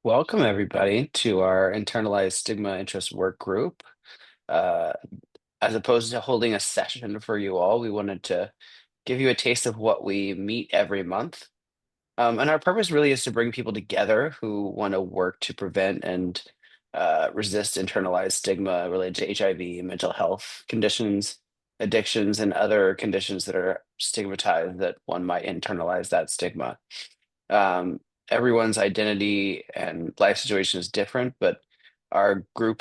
Welcome, everybody, to our internalized stigma interest work group. Uh, as opposed to holding a session for you all, we wanted to give you a taste of what we meet every month. And our purpose really is to bring people together who want to work to prevent and resist internalized stigma related to HIV, mental health conditions, addictions, and other conditions that are stigmatized that one might internalize that stigma. Um, Everyone's identity and life situation is different, but our group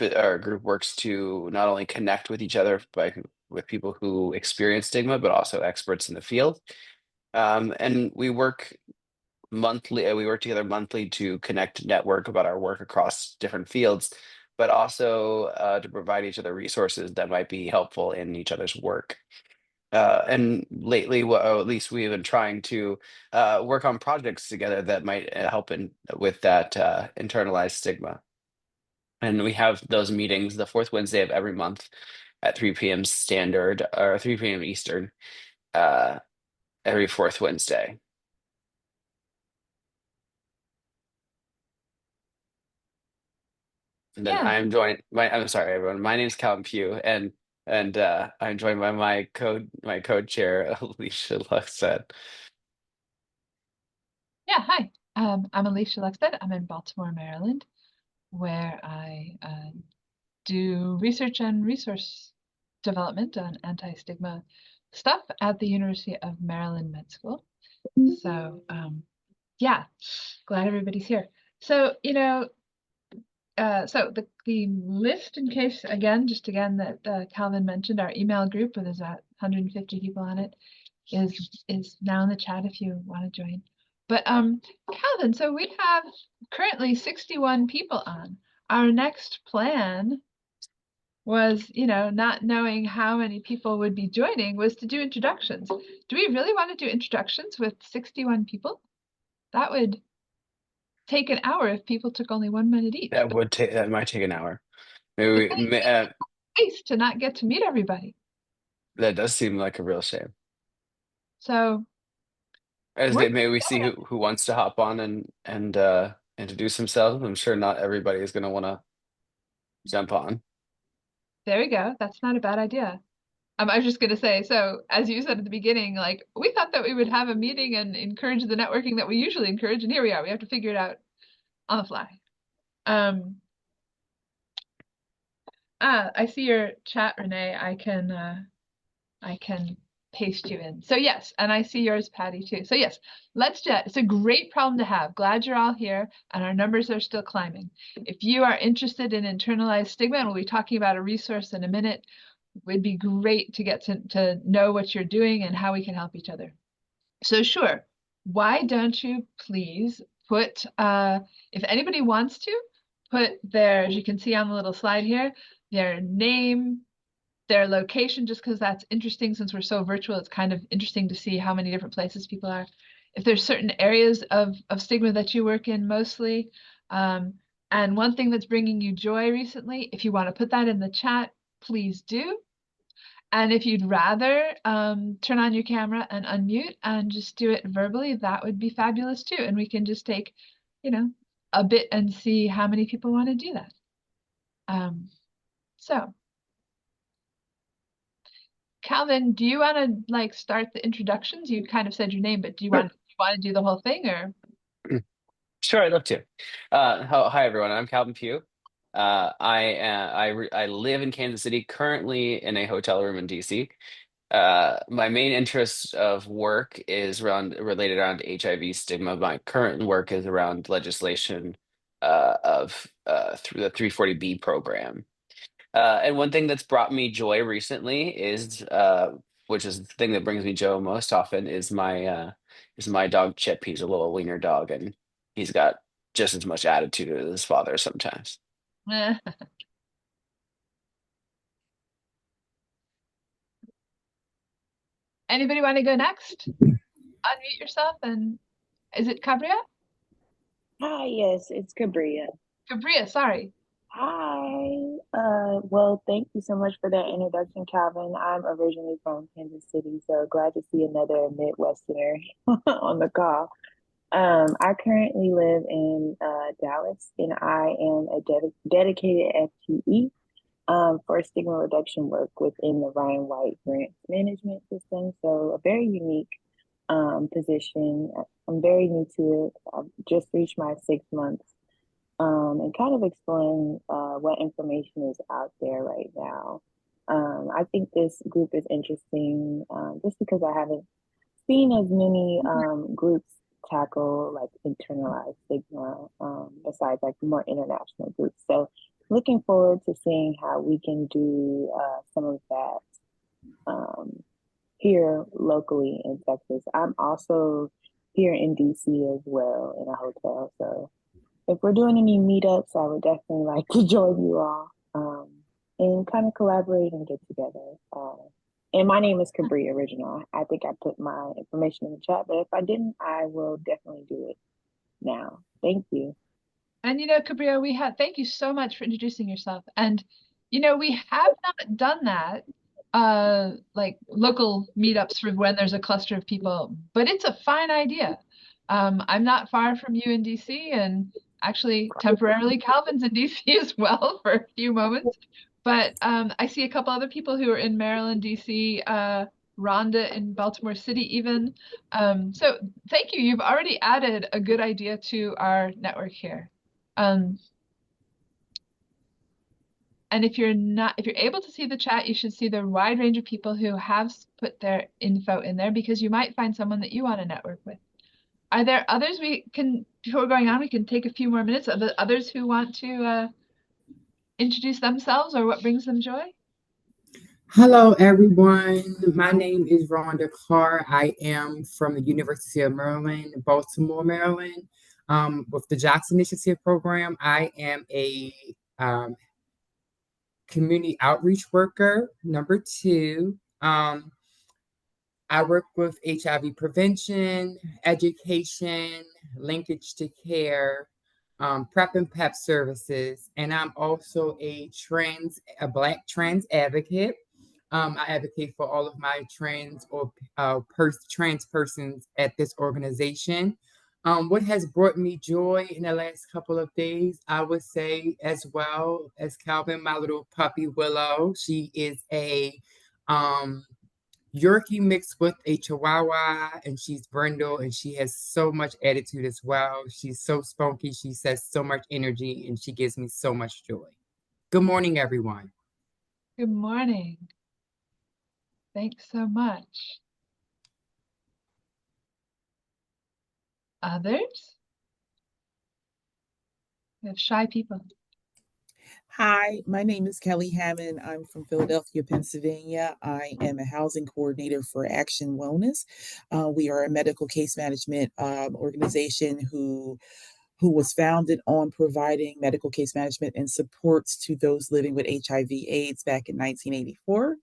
works to not only connect with each other with people who experience stigma, but also experts in the field. And we work together monthly to connect network about our work across different fields, but also to provide each other resources that might be helpful in each other's work. And lately, well, at least we've been trying to work on projects together that might help with that internalized stigma. And we have those meetings the fourth Wednesday of every month at 3 p.m. Standard or 3 p.m. Eastern, uh, every fourth Wednesday. And then Yeah, I'm sorry, everyone. My name is Calvin Pugh, and I'm joined by my co-chair, Alicia Luxett. yeah. Hi, I'm Alicia Luxted. I'm in Baltimore, Maryland, where I do research and resource development on anti-stigma stuff at the University of Maryland Med School. So, yeah, glad everybody's here. So, so the list, in case again that Calvin mentioned, our email group where there's about 150 people on it, is now in the chat if you want to join. But Calvin, so we have currently 61 people on. Our next plan was, not knowing how many people would be joining, was to do introductions. Do we really want to do introductions with 61 people? That would take an hour if people took only 1 minute each. But That might take an hour. but Maybe then it seems like a waste to not get to meet everybody. that does seem like a real shame. So As we're they maybe we see who wants to hop on and introduce themselves. I'm sure not everybody is going to want to jump on. there we go. That's not a bad idea. I was just going to say, so as you said at the beginning, like we thought that we would have a meeting and encourage the networking that we usually encourage, and here we are. We have to figure it out on the fly. Um, I see your chat, Renee. I can paste you in. So yes, and I see yours, Patty, too. So yes, let's chat. It's a great problem to have. Glad you're all here, and our numbers are still climbing. If you are interested in internalized stigma, and we'll be talking about a resource in a minute, it'd be great to get to know what you're doing and how we can help each other. So sure, why don't you please put, if anybody wants to, put their, as you can see on the little slide here, their name, their location, just because that's interesting since we're so virtual, it's kind of interesting to see how many different places people are. If there's certain areas of stigma that you work in mostly, and one thing that's bringing you joy recently, if you want to put that in the chat, please do. And if you'd rather turn on your camera and unmute and just do it verbally, that would be fabulous too. And we can just take, you know, a bit and see how many people want to do that. So Calvin, do you want to like start the introductions? You kind of said your name, but do you Sure. want to do the whole thing or? Sure, I'd love to. Hi everyone. I'm Calvin Pugh. I live in Kansas City, currently in a hotel room in DC. My main interest of work is related around HIV stigma. My current work is around legislation of through the 340B program. And one thing that's brought me joy recently which is the thing that brings me joy most often, is my dog Chip. He's a little wiener dog, and he's got just as much attitude as his father sometimes. Anybody want to go next? Unmute yourself and is it Cabria? Hi, yes, it's Cabria. Cabria, sorry. Hi. Well, thank you so much for that introduction, Calvin. I'm originally from Kansas City, so glad to see another Midwesterner on the call. I currently live in Dallas, and I am a dedicated FTE for stigma reduction work within the Ryan White grant management system. So a very unique position. I'm very new to it. I've just reached my 6 months and kind of exploring what information is out there right now. I think this group is interesting just because I haven't seen as many groups tackle like internalized stigma besides like more international groups. So looking forward to seeing how we can do some of that um, here locally in Texas. I'm also here in DC as well in a hotel. So if we're doing any meetups, I would definitely like to join you all and kind of collaborate and get together. And my name is Cabri Original. I think I put my information in the chat, but if I didn't, I will definitely do it now. Thank you. And Cabrillo, thank you so much for introducing yourself. And we have not done that, like local meetups for when there's a cluster of people, but it's a fine idea. I'm not far from you in DC, and actually temporarily Calvin's in DC as well for a few moments. But I see a couple other people who are in Maryland, DC, Rhonda in Baltimore City even. So thank you. You've already added a good idea to our network here. And if you're able to see the chat, you should see the wide range of people who have put their info in there, because you might find someone that you want to network with. Are there others before going on, we can take a few more minutes? Are there others who want to introduce themselves or what brings them joy? Hello, everyone. My name is Rhonda Carr. I am from the University of Maryland, Baltimore, Maryland. With the Jocks Initiative program, I am a community outreach worker. Number two, I work with HIV prevention, education, linkage to care, PrEP and PEP services, and I'm also a Black trans advocate. I advocate for all of my trans or trans persons at this organization. What has brought me joy in the last couple of days, I would say, as well as Calvin, my little puppy Willow. She is a Yorkie mixed with a Chihuahua, and she's brindle, and she has so much attitude as well. She's so spunky. She says so much energy, and she gives me so much joy. Good morning, everyone. Good morning. Thanks so much. Others? We have shy people. Hi, my name is Kelly Hammond. I'm from Philadelphia, Pennsylvania. I am a housing coordinator for Action Wellness. We are a medical case management organization who was founded on providing medical case management and supports to those living with HIV/AIDS back in 1984.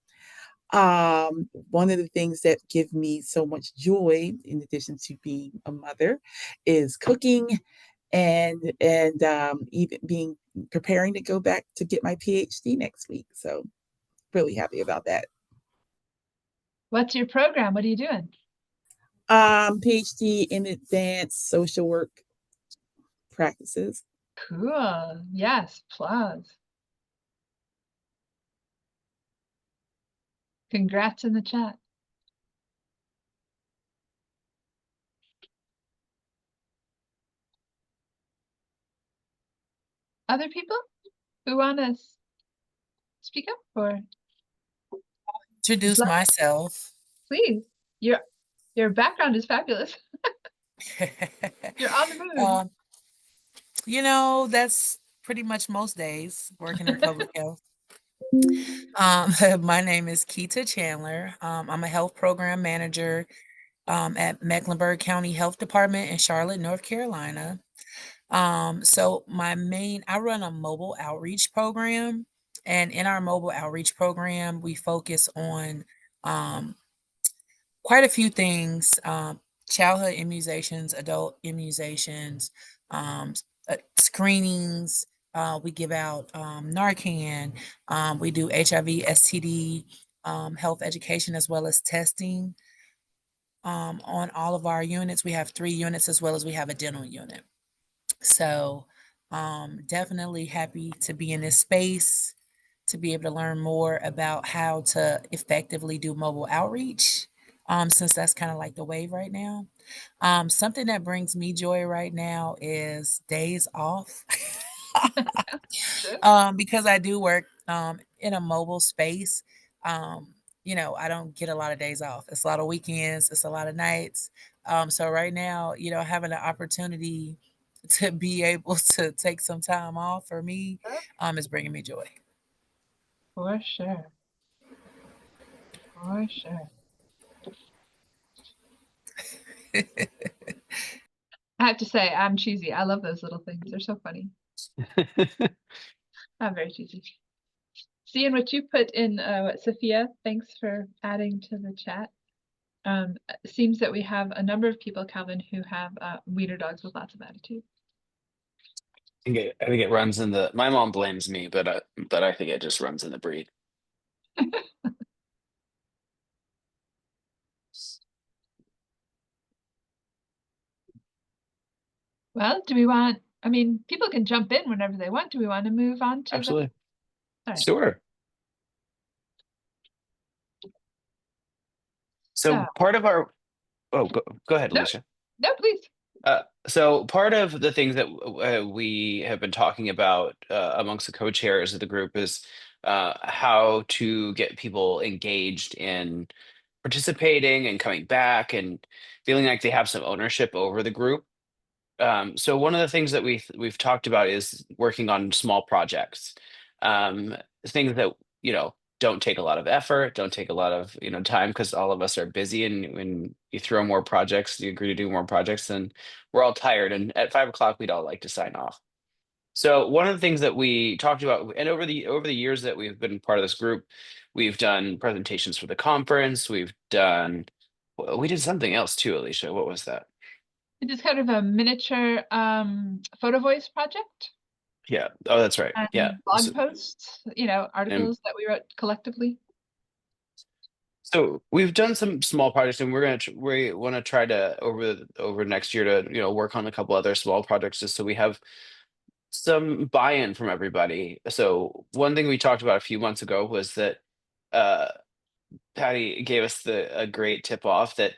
One of the things that give me so much joy, in addition to being a mother, is cooking and even being preparing to go back to get my PhD next week. So really happy about that. What's your program? What are you doing? PhD in advanced social work practices. Cool. Yes, applause. Congrats in the chat. Other people who want to speak up or introduce myself? please? Your background is fabulous. You're on the move. That's pretty much most days working in public health. My name is Keita Chandler. I'm a health program manager at Mecklenburg County Health Department in Charlotte, North Carolina. So I run a mobile outreach program, and in our mobile outreach program, we focus on quite a few things: childhood immunizations, adult immunizations, screenings. We give out Narcan. We do HIV, STD, health education, as well as testing. on all of our units. We have 3 units as well as we have a dental unit. So definitely happy to be in this space, to be able to learn more about how to effectively do mobile outreach, since that's kind of like the wave right now. Something that brings me joy right now is days off. Sure. Because I do work in a mobile space. Um, you know, I don't get a lot of days off. It's a lot of weekends, it's a lot of nights. So right now, you know, having the opportunity to be able to take some time off for me is bringing me joy. For sure. For sure. I have to say, I'm cheesy. I love those little things. They're so funny. I'm very cheesy. Seeing what you put in, what Sophia, thanks for adding to the chat. Seems that we have a number of people, Calvin, who have wiener dogs with lots of attitude. I think it runs in the. My mom blames me, but I think it just runs in the breed. Well, do we want, I mean, people can jump in whenever they want. Do we want to move on to the, Absolutely. all right. Sure. So, So part of our. Oh, go ahead, no, Alicia. no, please. So part of the things that we have been talking about amongst the co-chairs of the group is how to get people engaged in participating and coming back and feeling like they have some ownership over the group. So one of the things that we've talked about is working on small projects, um, things that don't take a lot of effort, don't take a lot of time because all of us are busy. And when you throw more projects, you agree to do more projects, then we're all tired. And at 5 o'clock, we'd all like to sign off. So one of the things that we talked about, and over the years that we've been part of this group, we've done presentations for the conference. We did something else too, Alicia. What was that? It is kind of a miniature photo voice project Yeah. Oh, that's right. Yeah. and blog posts, And articles that we wrote collectively. so we've done some small projects, and we want to try to over next year to work on a couple other small projects just so we have some buy-in from everybody. So one thing we talked about a few months ago was that uh, Patty gave us a great tip off that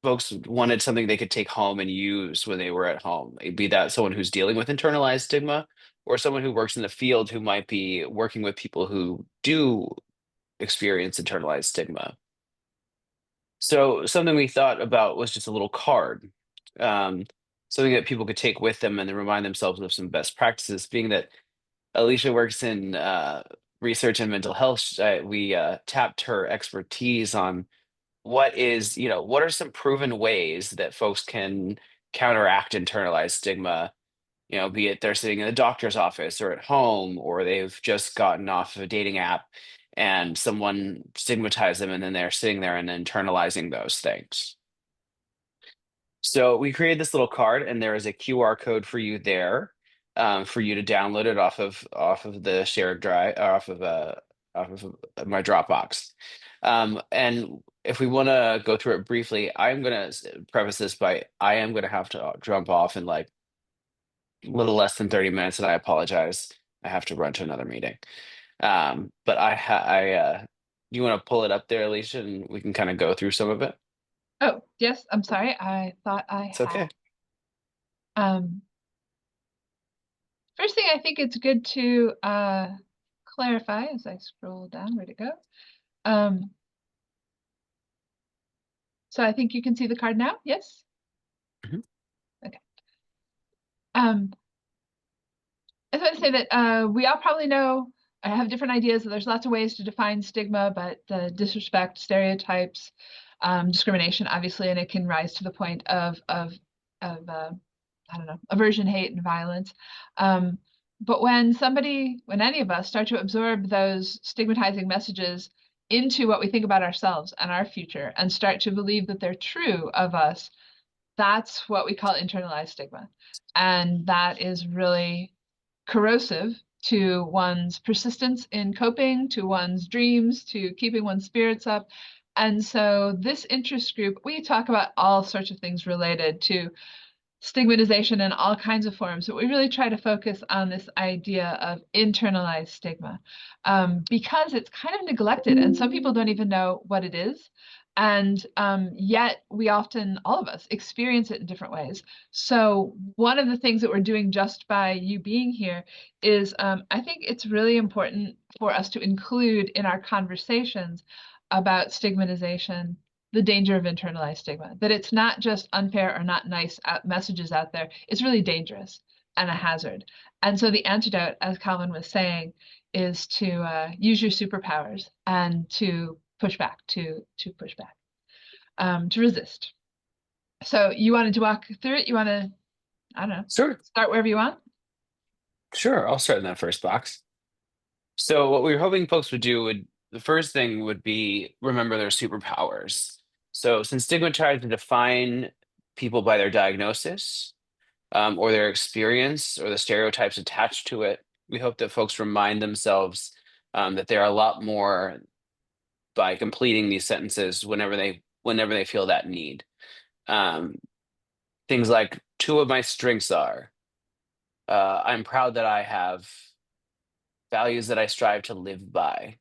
folks wanted something they could take home and use when they were at home. Be that someone who's dealing with internalized stigma or someone who works in the field who might be working with people who do experience internalized stigma. So something we thought about was just a little card, um, something that people could take with them and then remind themselves of some best practices. Being that Alicia works in research and mental health, we tapped her expertise on what are some proven ways that folks can counteract internalized stigma, be it they're sitting in the doctor's office or at home, or they've just gotten off of a dating app and someone stigmatized them and then they're sitting there and internalizing those things. So we created this little card and there is a QR code for you there, for you to download it off of the shared drive, or off of my Dropbox. And if we want to go through it briefly, I'm going to preface this by I am going to have to jump off in like a little less than 30 minutes, and I apologize. I have to run to another meeting. But you want to pull it up there, Alicia, and we can kind of go through some of it. Oh, yes, I'm sorry. I thought I It's okay. had. First thing I think it's good to clarify as I scroll down, where'd it go? So I think you can see the card now, yes? Mhm. Okay. I was going to say that we all probably know, I have different ideas. There's lots of ways to define stigma, but the disrespect, stereotypes, discrimination, obviously, and it can rise to the point of I don't know, aversion, hate, and violence. But when any of us start to absorb those stigmatizing messages into what we think about ourselves and our future and start to believe that they're true of us, that's what we call internalized stigma. And that is really corrosive to one's persistence in coping, to one's dreams, to keeping one's spirits up. And so this interest group, we talk about all sorts of things related to stigmatization in all kinds of forms, but we really try to focus on this idea of internalized stigma, because it's kind of neglected and some people don't even know what it is. And yet we often, all of us, experience it in different ways. So one of the things that we're doing just by you being here is I think it's really important for us to include in our conversations about stigmatization the danger of internalized stigma, that it's not just unfair or not nice messages out there, it's really dangerous and a hazard. And so the antidote, as Calvin was saying, is to use your superpowers and to push back, to push back, to resist. So you wanted to walk through it? You want to, I don't know, Sure. start wherever you want? Sure. I'll start in that first box. So what we were hoping folks would do would the first thing would be remember their superpowers. So since stigma tries to define people by their diagnosis, or their experience or the stereotypes attached to it, we hope that folks remind themselves that they're a lot more by completing these sentences whenever they feel that need. Um, Things like two of my strengths are I'm proud that I have values that I strive to live by.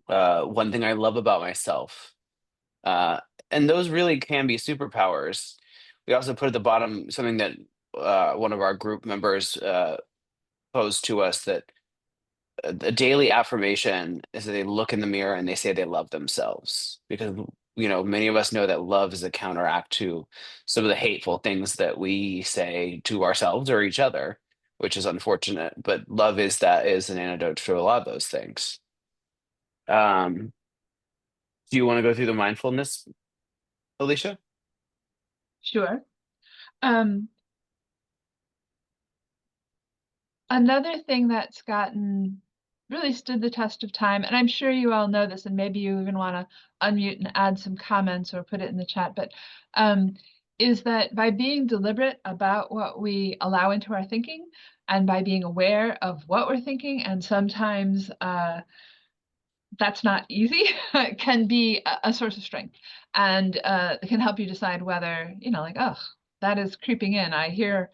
One thing I love about myself. Uh, and those really can be superpowers. We also put at the bottom something that one of our group members posed to us, that a daily affirmation is that they look in the mirror and they say they love themselves, because many of us know that love is a counteract to some of the hateful things that we say to ourselves or each other, which is unfortunate, but love is an antidote to a lot of those things. um do you want to go through the mindfulness, Alicia? Sure. Um, Another thing that's really stood the test of time, and I'm sure you all know this, and maybe you even want to unmute and add some comments or put it in the chat, but is that by being deliberate about what we allow into our thinking and by being aware of what we're thinking, and sometimes that's not easy, can be a source of strength, and it can help you decide whether, like, oh, that is creeping in. I hear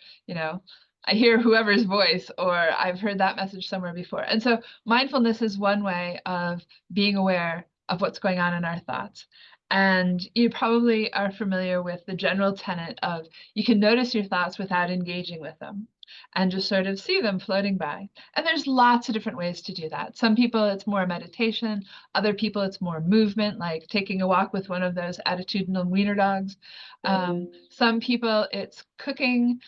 whoever's voice, or I've heard that message somewhere before. And so mindfulness is one way of being aware of what's going on in our thoughts. And you probably are familiar with the general tenet of you can notice your thoughts without engaging with them and just sort of see them floating by. And there's lots of different ways to do that. Some people, it's more meditation. Other people, it's more movement, like taking a walk with one of those attitudinal wiener dogs. Some people, it's cooking,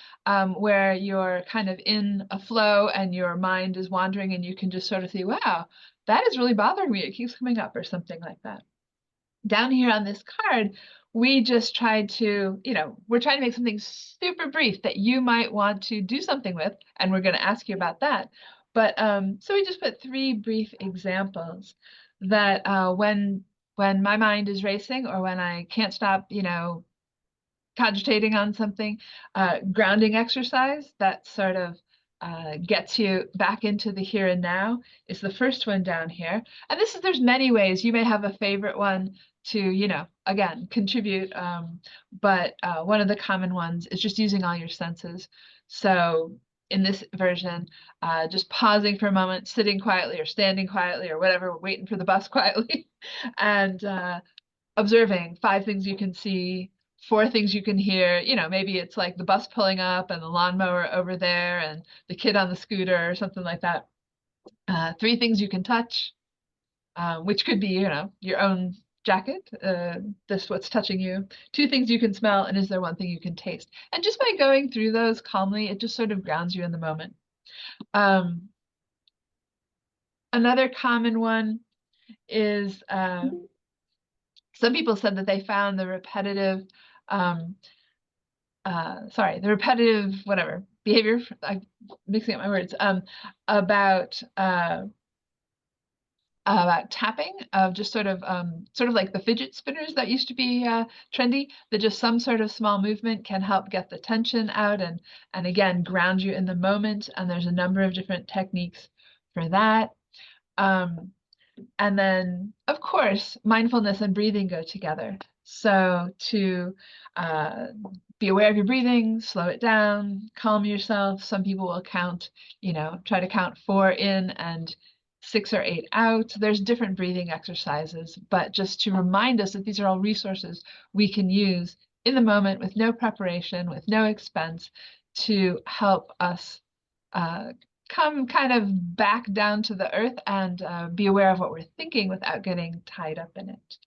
where you're kind of in a flow and your mind is wandering and you can just sort of see, wow, that is really bothering me. It keeps coming up, or something like that. Down here on this card, we just tried to, we're trying to make something super brief that you might want to do something with, and we're going to ask you about that. But so we just put 3 brief examples that when my mind is racing, or when I can't stop, cogitating on something, grounding exercise that sort of gets you back into the here and now is the first one down here. And there's many ways. You may have a favorite one to, again, contribute. But one of the common ones is just using all your senses. So in this version, just pausing for a moment, sitting quietly or standing quietly or whatever, waiting for the bus quietly, and observing 5 things you can see, 4 things you can hear. Maybe it's like the bus pulling up and the lawnmower over there and the kid on the scooter or something like that. 3 things you can touch, which could be, your own jacket, this what's touching you. 2 things you can smell, and is there 1 thing you can taste? And just by going through those calmly, it just sort of grounds you in the moment. Another common one is some people said that they found the repetitive whatever behavior, I'm mixing up my words, about tapping, of just sort of like the fidget spinners that used to be trendy, that just some sort of small movement can help get the tension out and again ground you in the moment. And there's a number of different techniques for that. And then, of course, mindfulness and breathing go together. So to be aware of your breathing, slow it down, calm yourself. Some people will count, try to count 4 in and 6 or 8 out. There's different breathing exercises, but just to remind us that these are all resources we can use in the moment with no preparation, with no expense, to help us come kind of back down to the earth and be aware of what we're thinking without getting tied up in it.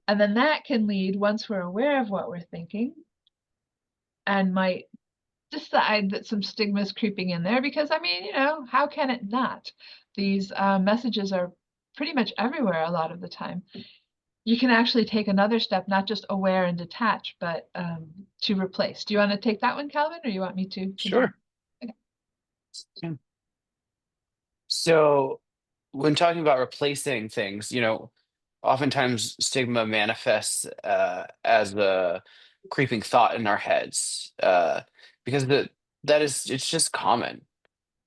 And then that can lead, once we're aware of what we're thinking, and might decide that some stigma is creeping in there, because I mean, how can it not? These messages are pretty much everywhere a lot of the time. You can actually take another step, not just aware and detach, but to replace. Do you want to take that one, Calvin, or you want me to continue? Sure. Okay. Yeah. So when talking about replacing things, oftentimes stigma manifests as a creeping thought in our heads, because it's just common.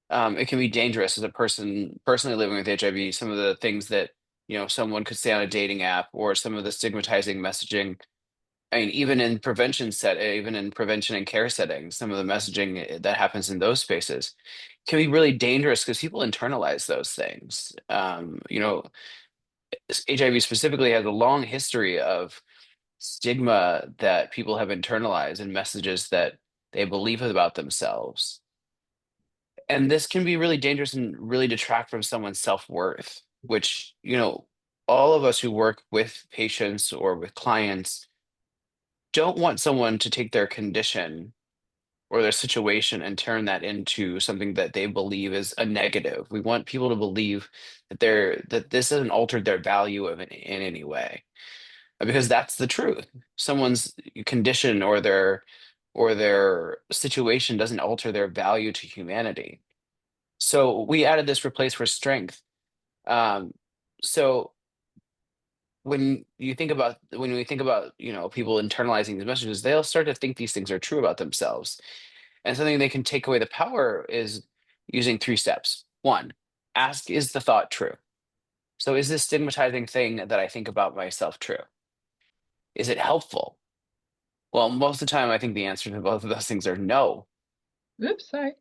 It can be dangerous as a person personally living with HIV. Some of the things that someone could say on a dating app, or some of the stigmatizing messaging. I mean, even in prevention and care settings, some of the messaging that happens in those spaces can be really dangerous because people internalize those things. HIV specifically has a long history of stigma that people have internalized and messages that they believe about themselves. And this can be really dangerous and really detract from someone's self-worth, which, all of us who work with patients or with clients don't want someone to take their condition or their situation and turn that into something that they believe is a negative. We want people to believe that this hasn't altered their value in any way, because that's the truth. Someone's condition or their situation doesn't alter their value to humanity. So we added this replace for strength. Um, so when we think about people internalizing these messages, they'll start to think these things are true about themselves. And something they can take away the power is using 3 steps. One, ask, is the thought true? So is this stigmatizing thing that I think about myself true? Is it helpful? Well, most of the time, I think the answer to both of those things are no. Oops, sorry.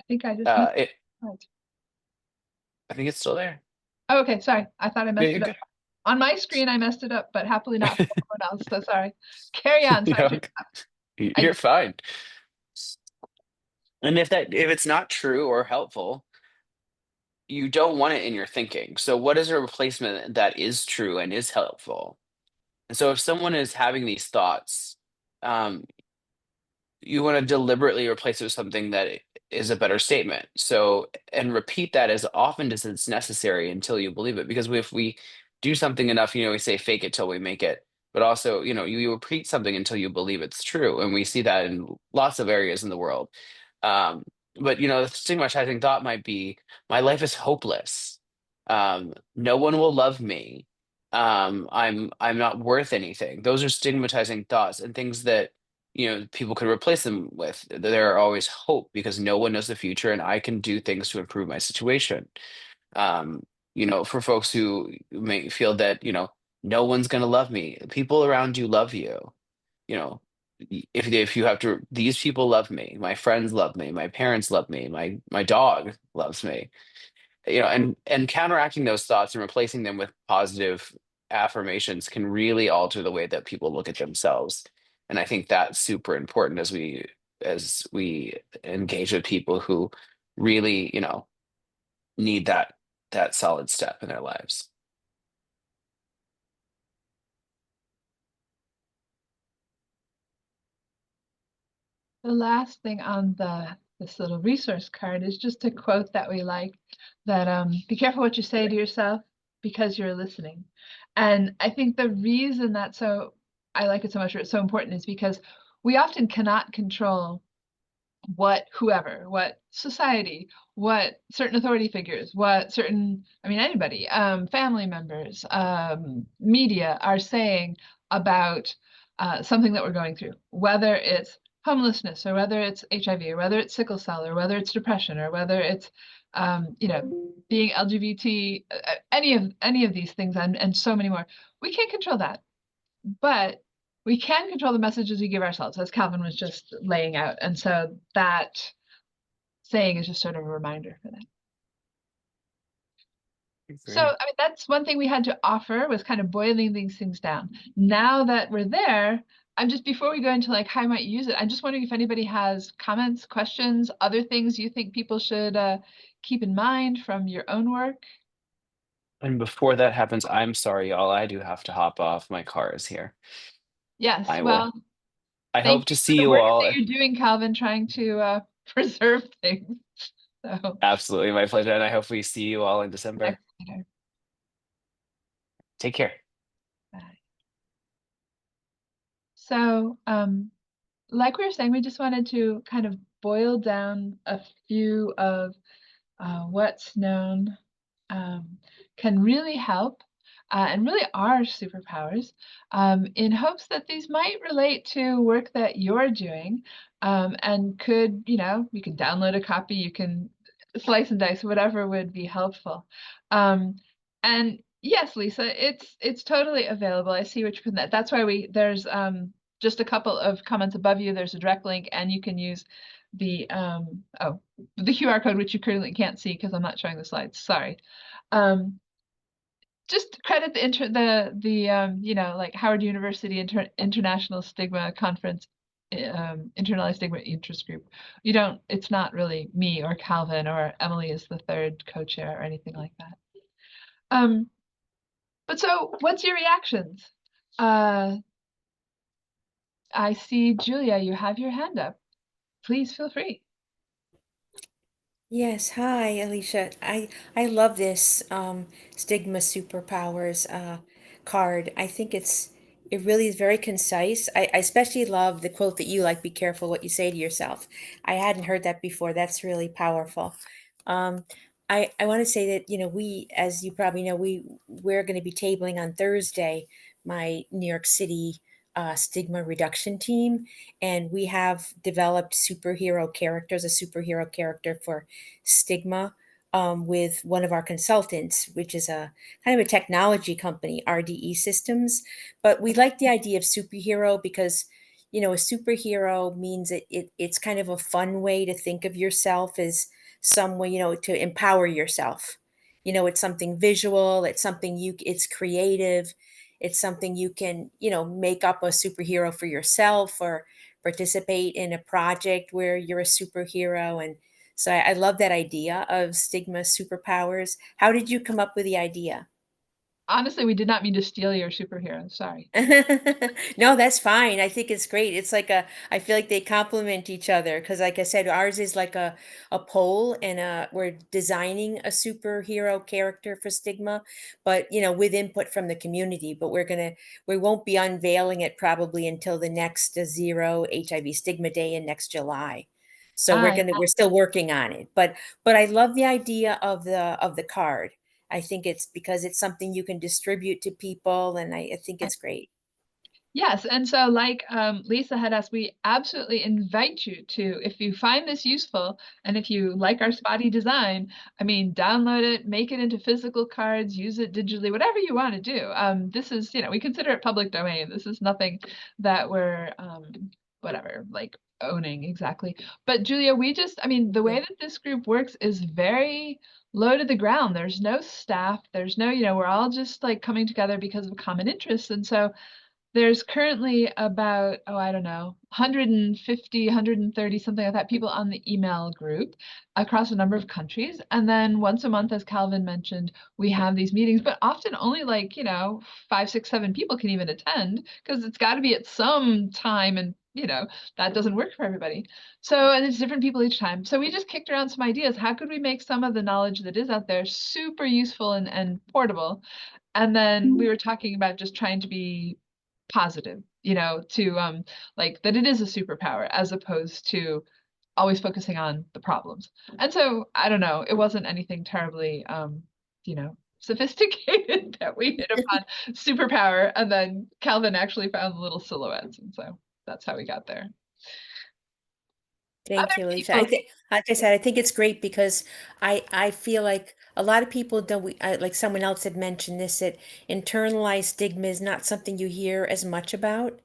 I think I just missed It, it. I think it's still there. Oh, okay, sorry. I thought I Yeah, messed you're it up. good. On my screen, I messed it up, but happily not for anyone else. So sorry. Carry on. Sorry. You're I you're fine. And if it's not true or helpful, you don't want it in your thinking. So what is a replacement that is true and is helpful? And so if someone is having these thoughts, um, you want to deliberately replace it with something that is a better statement. So, and repeat that as often as it's necessary until you believe it. Because if we do something enough, we say fake it till we make it. But also, you repeat something until you believe it's true. And we see that in lots of areas in the world. Um, but, the stigmatizing thought might be, my life is hopeless. No one will love me. I'm not worth anything. Those are stigmatizing thoughts and things that people could replace them with. There are always hope because no one knows the future, and I can do things to improve my situation. Um, for folks who may feel that, no one's going to love me, people around you love you. You know, if you have to, these people love me, my friends love me, my parents love me, my dog loves me. And counteracting those thoughts and replacing them with positive affirmations can really alter the way that people look at themselves. And I think that's super important as we engage with people who really, need that solid step in their lives. The last thing on this little resource card is just a quote that we like, that be careful what you say to yourself because you're listening. And I think the reason that I like it so much, or it's so important, is because we often cannot control what society, what certain authority figures, anybody, family members, media are saying about something that we're going through, whether it's homelessness, or whether it's HIV, or whether it's sickle cell, or whether it's depression, or whether it's being LGBT, any of these things, and so many more. We can't control that, but we can control the messages we give ourselves, as Calvin was just laying out. And so that saying is just sort of a reminder for that. So, I mean, that's one thing we had to offer, was kind of boiling these things down. Now that we're there, before we go into like how I might use it, I'm just wondering if anybody has comments, questions, other things you think people should keep in mind from your own work. And before that happens, I'm sorry, y'all. I do have to hop off. My car is here. Yes, I will. well, I thank hope to you for see the you work all. that you're doing, Calvin, trying to preserve things. So, Absolutely, my pleasure. And I hope we see you all in December. next later. Take care. Bye. So, like we were saying, we just wanted to kind of boil down a few of what's known can really help and really are superpowers, in hopes that these might relate to work that you're doing, and could, you can download a copy, you can slice and dice, whatever would be helpful. And yes, Lisa, it's totally available. I see what you're putting that. That's why there's just a couple of comments above you. There's a direct link, and you can use the the QR code, which you currently can't see because I'm not showing the slides. Sorry. Just credit like Howard University International Stigma Conference, internalized stigma interest group. It's not really me or Calvin or Emily is the third co-chair or anything like that. But so what's your reactions? I see, Julia, you have your hand up. Please feel free. Yes, hi, Alicia. I love this Stigma Superpowers card. I think it really is very concise. I especially love the quote that you like, be careful what you say to yourself. I hadn't heard that before. That's really powerful. Um, I want to say that, we, as you probably know, we're going to be tabling on Thursday, my New York City stigma reduction team, and we have developed superhero characters, a superhero character for stigma, with one of our consultants, which is a kind of a technology company, RDE Systems. But we like the idea of superhero because, a superhero means it's kind of a fun way to think of yourself as some way, to empower yourself. It's something visual, it's creative, it's something you can, make up a superhero for yourself or participate in a project where you're a superhero. And so I love that idea of stigma superpowers. How did you come up with the idea? Honestly, we did not mean to steal your superhero. Sorry. No, that's fine. I think it's great. I feel like they complement each other because, like I said, ours is like a poll, and we're designing a superhero character for Stigma, but with input from the community. But we won't be unveiling it probably until the next Zero HIV Stigma Day in next July. So Ah, we're still working on it. But I love the idea of the card. I think it's because it's something you can distribute to people, and I think it's great. yes, and so like Lisa had asked, we absolutely invite you to, if you find this useful and if you like our spotty design, download it, make it into physical cards, use it digitally, whatever you want to do. This is, we consider it public domain. This is nothing that we're whatever, like owning exactly. But Julia, the way that this group works is very low to the ground. There's no staff, there's no, we're all just like coming together because of common interests. And so there's currently about, I don't know, 150, 130, something like that, people on the email group across a number of countries. And then once a month, as Calvin mentioned, we have these meetings, but often only like, 5, 6, 7 people can even attend because it's got to be at some time, and that doesn't work for everybody. So, and it's different people each time. So we just kicked around some ideas. How could we make some of the knowledge that is out there super useful and portable? And then we were talking about just trying to be positive, to like that it is a superpower as opposed to always focusing on the problems. And so I don't know, it wasn't anything terribly sophisticated that we hit upon superpower, and then Calvin actually found the little silhouettes, and so that's how we got there. Thank Other you, Alicia. people, Like I said, I think it's great because I feel like a lot of people don't, like someone else had mentioned this, that internalized stigma is not something you hear as much about,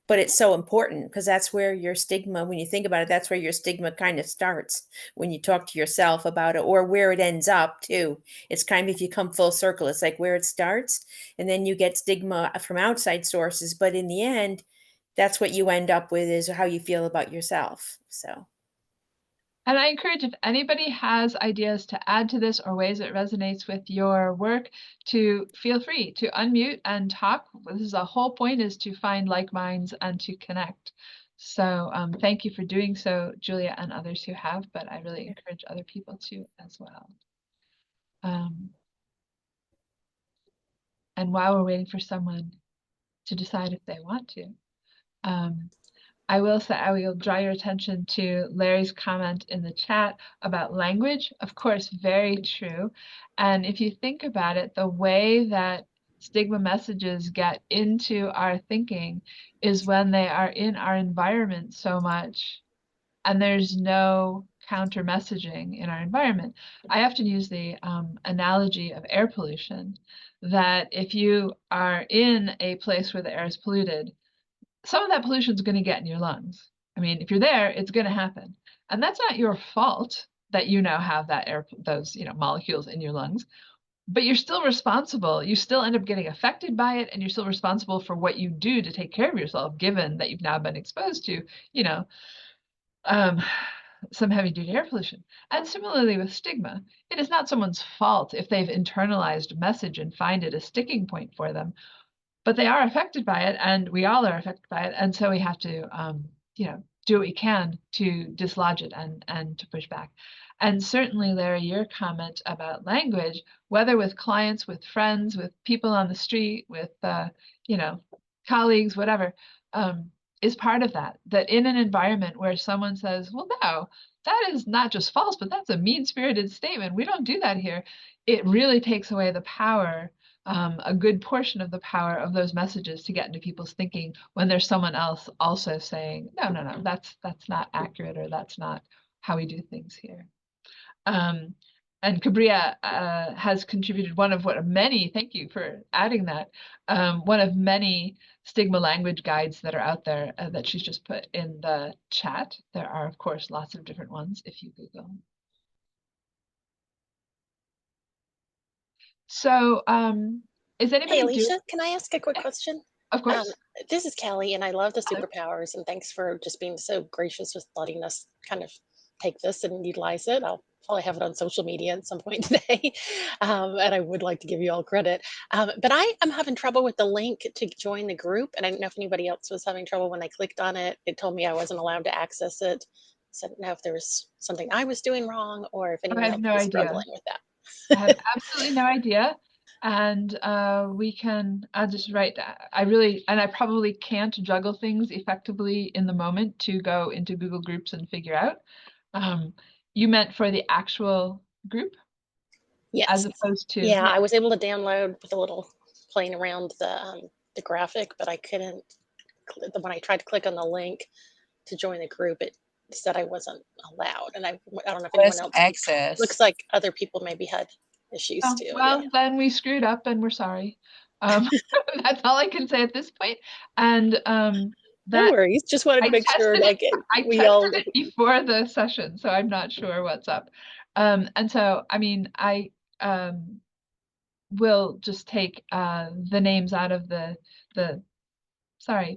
but it's so important because that's where your stigma, when you think about it, that's where your stigma kind of starts when you talk to yourself about it, or where it ends up too. It's kind of, if you come full circle, it's like where it starts, and then you get stigma from outside sources, but in the end, that's what you end up with is how you feel about yourself. So. and I encourage if anybody has ideas to add to this or ways it resonates with your work, to feel free to unmute and talk. This is the whole point, is to find like minds and to connect. So thank you for doing so, Julia, and others who have, but I really encourage other people to as well. And while we're waiting for someone to decide if they want to, I will say, I will draw your attention to Larry's comment in the chat about language. Of course, very true. And if you think about it, the way that stigma messages get into our thinking is when they are in our environment so much, and there's no counter messaging in our environment. I often use the analogy of air pollution, that if you are in a place where the air is polluted, some of that pollution is going to get in your lungs. I mean, if you're there, it's going to happen. And that's not your fault that you now have that air, those, molecules in your lungs, but you're still responsible. You still end up getting affected by it, and you're still responsible for what you do to take care of yourself, given that you've now been exposed to, um, some heavy duty air pollution. And similarly with stigma, it is not someone's fault if they've internalized a message and find it a sticking point for them, but they are affected by it, and we all are affected by it. And so we have to, do what we can to dislodge it and to push back. And certainly, Larry, your comment about language, whether with clients, with friends, with people on the street, with, colleagues, whatever, is part of that. That in an environment where someone says, well, no, that is not just false, but that's a mean-spirited statement. We don't do that here. It really takes away the power, a good portion of the power of those messages to get into people's thinking when there's someone else also saying, no, that's not accurate, or that's not how we do things here. And Cabria has contributed one of many, thank you for adding that, one of many stigma language guides that are out there that she's just put in the chat. There are, of course, lots of different ones if you Google. So is anybody Hey, Alicia, can I ask a quick question? Of course. This is Kelly, and I love the superpowers, and thanks for just being so gracious with letting us kind of take this and utilize it. I'll probably have it on social media at some point today, and I would like to give you all credit. But I am having trouble with the link to join the group, and I didn't know if anybody else was having trouble when I clicked on it. It told me I wasn't allowed to access it. So I didn't know if there was something I was doing wrong, or if anyone I have else no was idea. struggling with that. I have absolutely no idea. And I'll just write, I probably can't juggle things effectively in the moment to go into Google Groups and figure out. You meant for the actual group? Yes. As opposed to, yeah, I was able to download with a little playing around the graphic, but I couldn't. When I tried to click on the link to join the group, it said I wasn't allowed, and I don't know if anyone else access. looks like other people maybe had issues oh, too. well, then we screwed up and we're sorry. That's all I can say at this point. And No that worries. Just wanted to make sure, like, I we tested all. it before the session, so I'm not sure what's up. And so, I mean, I will just take the names out of the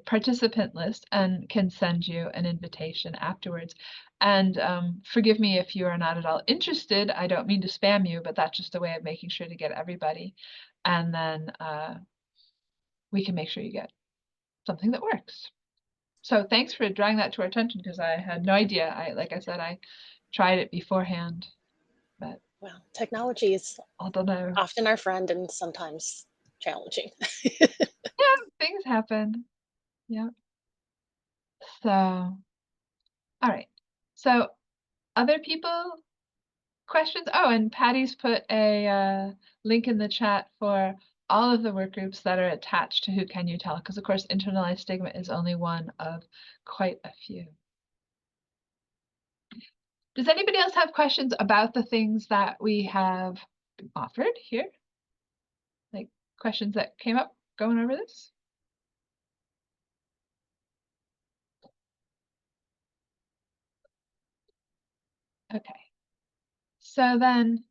participant list and can send you an invitation afterwards. And forgive me if you are not at all interested. I don't mean to spam you, but that's just a way of making sure to get everybody. And then we can make sure you get something that works. So thanks for drawing that to our attention, because I had no idea. Like I said, I tried it beforehand, but Well, technology is I don't know. often our friend and sometimes challenging. Yeah, things happen. Yeah. So, all right. So other people, questions? Oh, and Patty's put a link in the chat for all of the work groups that are attached to Who Can You Tell? Because of course, internalized stigma is only one of quite a few. Does anybody else have questions about the things that we have offered here? Like questions that came up going over this? Okay. So then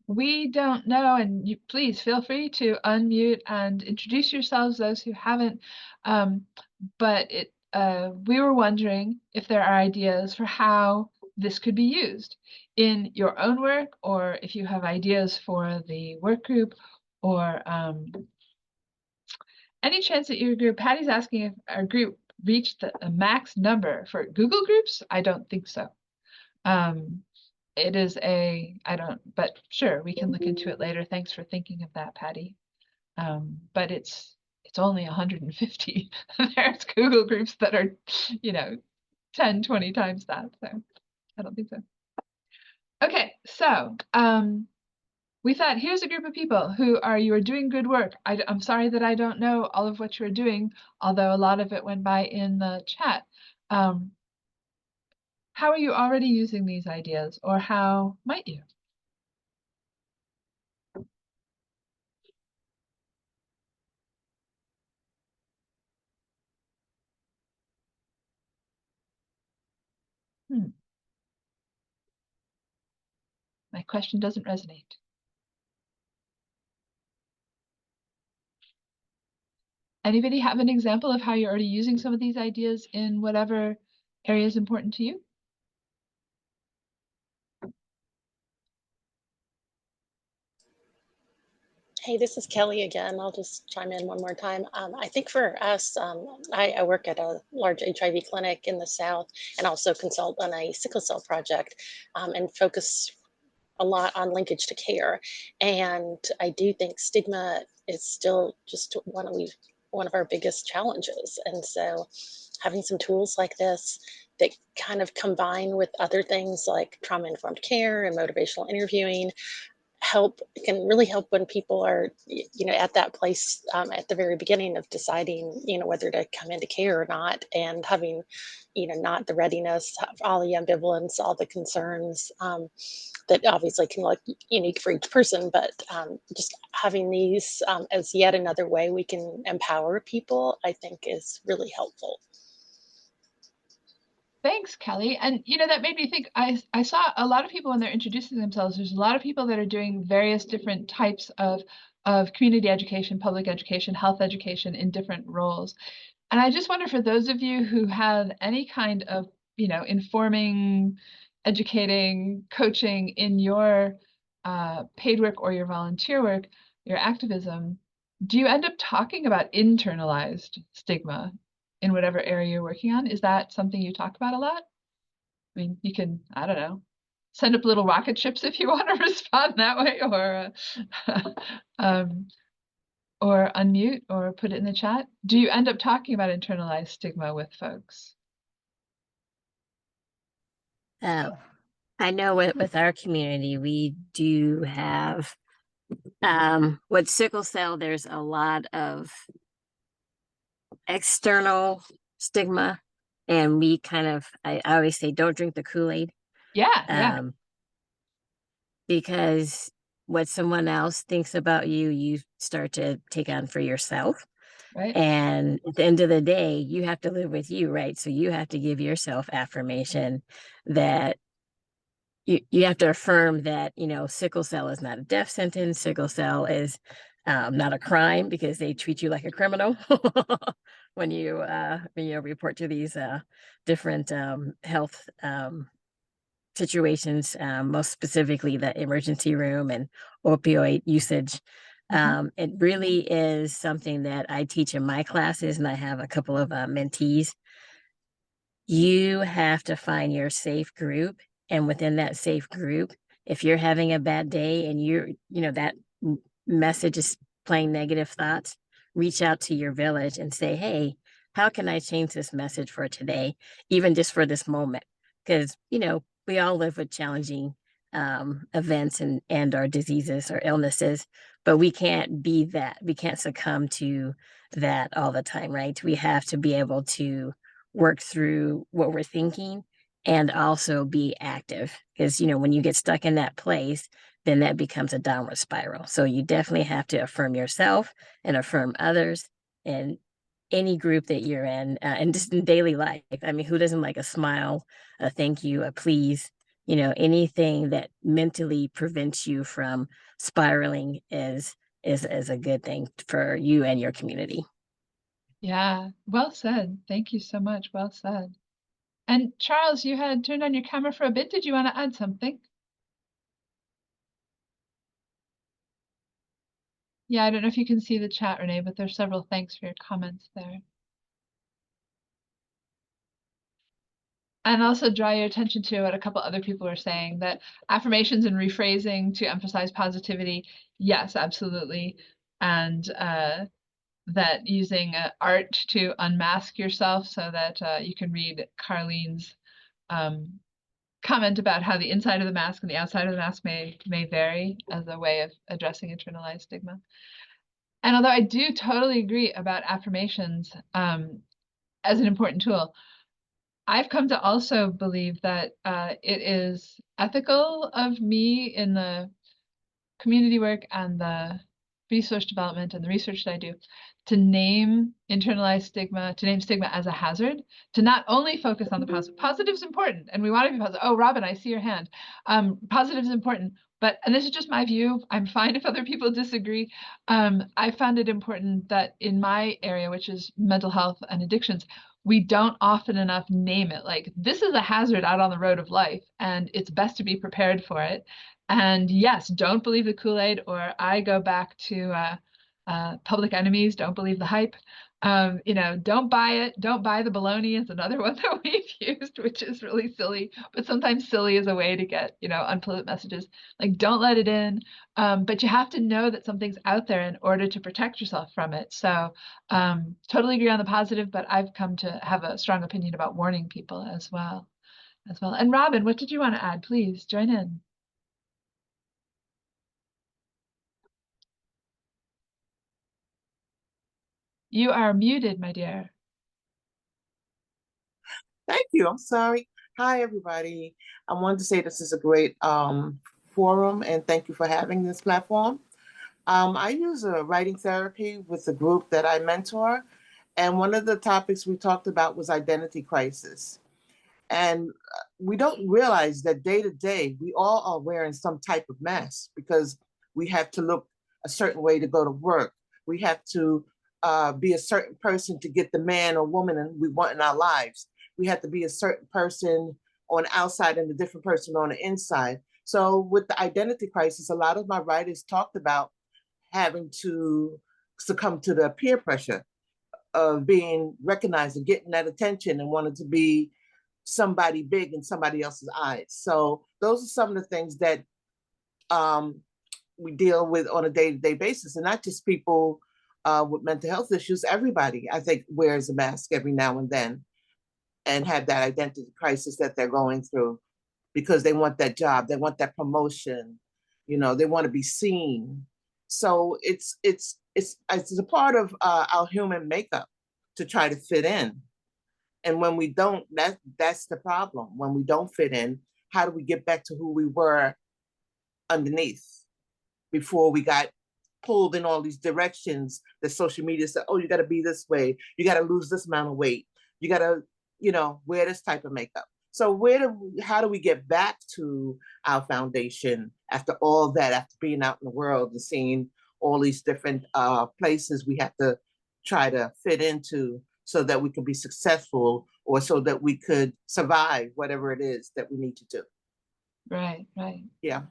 we don't know, and you please feel free to unmute and introduce yourselves, those who haven't. But we were wondering if there are ideas for how this could be used in your own work, or if you have ideas for the work group, or any chance that your group. Patty's asking if our group reached the max number for Google Groups. I don't think so. It is I don't, but sure, we can look into it later. Thanks for thinking of that, Patty. But it's only 150. There's Google groups that are, 10, 20 times that. So I don't think so. Okay, so we thought here's a group of people who you are doing good work. I'm sorry that I don't know all of what you're doing, although a lot of it went by in the chat. How are you already using these ideas, or how might you? My question doesn't resonate. Anybody have an example of how you're already using some of these ideas in whatever area is important to you? Hey, this is Kelly again. I'll just chime in one more time. I think for us, I work at a large HIV clinic in the South and also consult on a sickle cell project and focus a lot on linkage to care. And I do think stigma is still just one of our biggest challenges. And so having some tools like this that kind of combine with other things like trauma-informed care and motivational interviewing can really help when people are at that place at the very beginning of deciding whether to come into care or not, and having not the readiness, all the ambivalence, all the concerns that obviously can look unique for each person, but just having these as yet another way we can empower people, I think is really helpful. Thanks, Kelly. And that made me think, I saw a lot of people when they're introducing themselves, there's a lot of people that are doing various different types of community education, public education, health education in different roles. And I just wonder, for those of you who have any kind of, informing, educating, coaching in your paid work or your volunteer work, your activism, do you end up talking about internalized stigma in whatever area you're working on? Is that something you talk about a lot? I mean, you can, I don't know, send up little rocket ships if you want to respond that way, or unmute or put it in the chat. Do you end up talking about internalized stigma with folks? I know with our community, we do have, with sickle cell, there's a lot of external stigma, and we kind of, I always say, don't drink the Kool-Aid. Yeah. Because what someone else thinks about you, you start to take on for yourself. Right. And at the end of the day, you have to live with you, right? So you have to give yourself affirmation that you have to affirm that, sickle cell is not a death sentence. Sickle cell is not a crime, because they treat you like a criminal when you report to these different health situations, most specifically the emergency room and opioid usage. It really is something that I teach in my classes, and I have a couple of mentees. You have to find your safe group, and within that safe group, if you're having a bad day and that message is playing negative thoughts, reach out to your village and say, hey, how can I change this message for today, even just for this moment? Because we all live with challenging events and our diseases or illnesses, but we can't be that. We can't succumb to that all the time, right? We have to be able to work through what we're thinking and also be active. Because, you know, when you get stuck in that place, then that becomes a downward spiral. So you definitely have to affirm yourself and affirm others and any group that you're in, and just in daily life. I mean, who doesn't like a smile, a thank you, a please? You know, anything that mentally prevents you from spiraling is a good thing for you and your community. Yeah, well said. Thank you so much. Well said. And Charles, you had turned on your camera for a bit. Did you want to add something? Yeah, I don't know if you can see the chat, Renee, but there's several thanks for your comments there. And also draw your attention to what a couple other people were saying, that affirmations and rephrasing to emphasize positivity. Yes, absolutely. And that using art to unmask yourself so that you can read Carlene's comment about how the inside of the mask and the outside of the mask may vary as a way of addressing internalized stigma. And although I do totally agree about affirmations as an important tool, I've come to also believe that it is ethical of me in the community work and the resource development and the research that I do to name internalized stigma, to name stigma as a hazard, to not only focus on the positive. Positive is important, and we want to be positive. Oh, Robin, I see your hand. Positive is important, but, and this is just my view, I'm fine if other people disagree. I found it important that in my area, which is mental health and addictions, we don't often enough name it. Like, this is a hazard out on the road of life, and it's best to be prepared for it. And yes, don't believe the Kool-Aid, or I go back to Public Enemies, don't believe the hype. You know, don't buy it. Don't buy the baloney is another one that we've used, which is really silly, but sometimes silly is a way to get, you know, unpleasant messages. Like, don't let it in. But you have to know that something's out there in order to protect yourself from it. So totally agree on the positive, but I've come to have a strong opinion about warning people as well. And Robin, what did you want to add? Please join in. You are muted, my dear. Thank you. I'm sorry. Hi, everybody. I wanted to say this is a great forum, and thank you for having this platform. I use a writing therapy with the group that I mentor, and one of the topics we talked about was identity crisis. And we don't realize that day to day, we all are wearing some type of mask because we have to look a certain way to go to work. We have to be a certain person to get the man or woman we want in our lives. We have to be a certain person on the outside and a different person on the inside. So with the identity crisis, a lot of my writers talked about having to succumb to the peer pressure of being recognized and getting that attention and wanting to be somebody big in somebody else's eyes. So those are some of the things that we deal with on a day-to-day basis, and not just people with mental health issues. Everybody, I think, wears a mask every now and then and have that identity crisis that they're going through because they want that job, they want that promotion, you know, they want to be seen. So it's a part of our human makeup to try to fit in. And when we don't, that's the problem. When we don't fit in, how do we get back to who we were underneath before we got pulled in all these directions that social media said, oh, you got to be this way. You got to lose this amount of weight. You got to, you know, wear this type of makeup. So how do we get back to our foundation after all that, after being out in the world and seeing all these different places we have to try to fit into so that we can be successful or so that we could survive whatever it is that we need to do. Right. Yeah.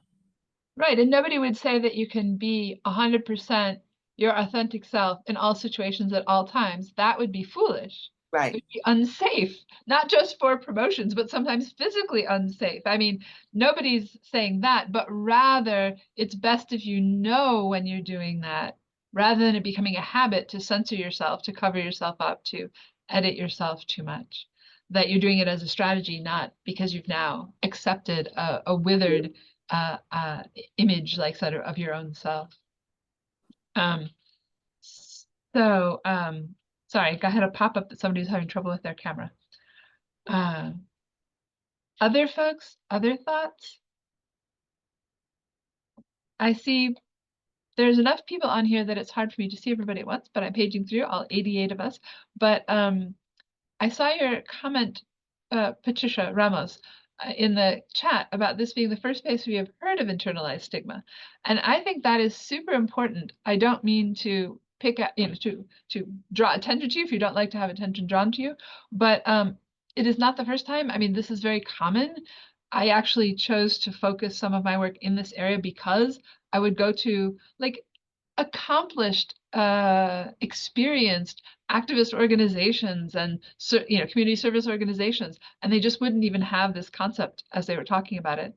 Right. And nobody would say that you can be 100% your authentic self in all situations at all times. That would be foolish. Right. It would be unsafe, not just for promotions, but sometimes physically unsafe. I mean, nobody's saying that, but rather it's best if you know when you're doing that, rather than it becoming a habit to censor yourself, to cover yourself up, to edit yourself too much. That you're doing it as a strategy, not because you've now accepted a withered image like that of your own self. Sorry, I had a pop-up that somebody was having trouble with their camera. Other folks, other thoughts? I see there's enough people on here that it's hard for me to see everybody at once, but I'm paging through all 88 of us. But I saw your comment, Patricia Ramos, in the chat about this being the first place we have heard of internalized stigma. And I think that is super important. I don't mean to pick at, to draw attention to you if you don't like to have attention drawn to you, but it is not the first time. I mean, this is very common. I actually chose to focus some of my work in this area because I would go to like accomplished, experienced activist organizations and community service organizations, and they just wouldn't even have this concept as they were talking about it.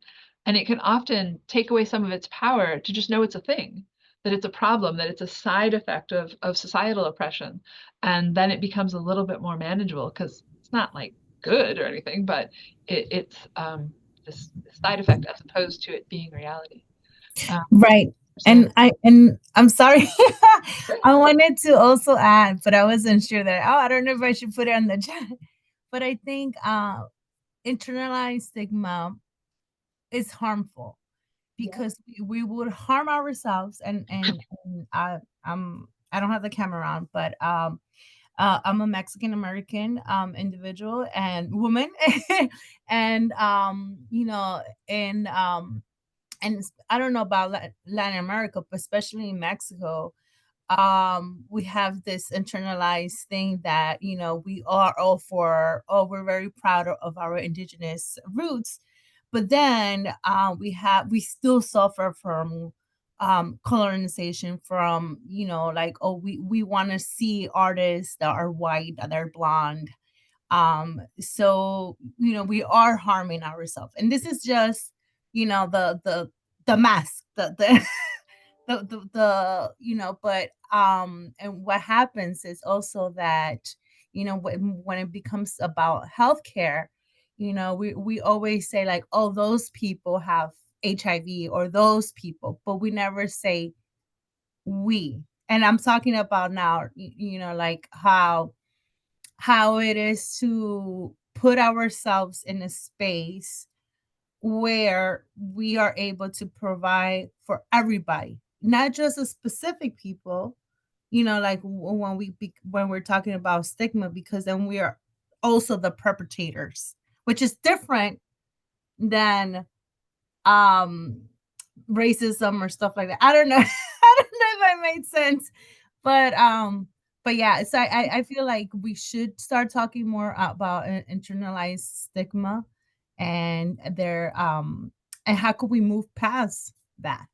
And it can often take away some of its power to just know it's a thing, that it's a problem, that it's a side effect of societal oppression. And then it becomes a little bit more manageable because it's not like good or anything, but it's this side effect as opposed to it being reality. Right. So And I'm sorry. I wanted to also add, but I wasn't sure that I don't know if I should put it on the chat. But I think internalized stigma is harmful because we would harm ourselves and I don't have the camera on, but I'm a Mexican American individual and woman and and I don't know about Latin America, but especially in Mexico, we have this internalized thing that we are we're very proud of our indigenous roots, but then we still suffer from colonization from like, oh, we want to see artists that are white, that are blonde, so we are harming ourselves, and this is just the mask, but and what happens is also that when it becomes about healthcare, we always say like, oh, those people have HIV or those people, but we never say we. And I'm talking about now, like how it is to put ourselves in a space where we are able to provide for everybody, not just a specific people, like when we're talking about stigma, because then we are also the perpetrators, which is different than um racism or stuff like that. I don't know. I don't know if that made sense, but yeah, so I feel like we should start talking more about internalized stigma and their and how could we move past that.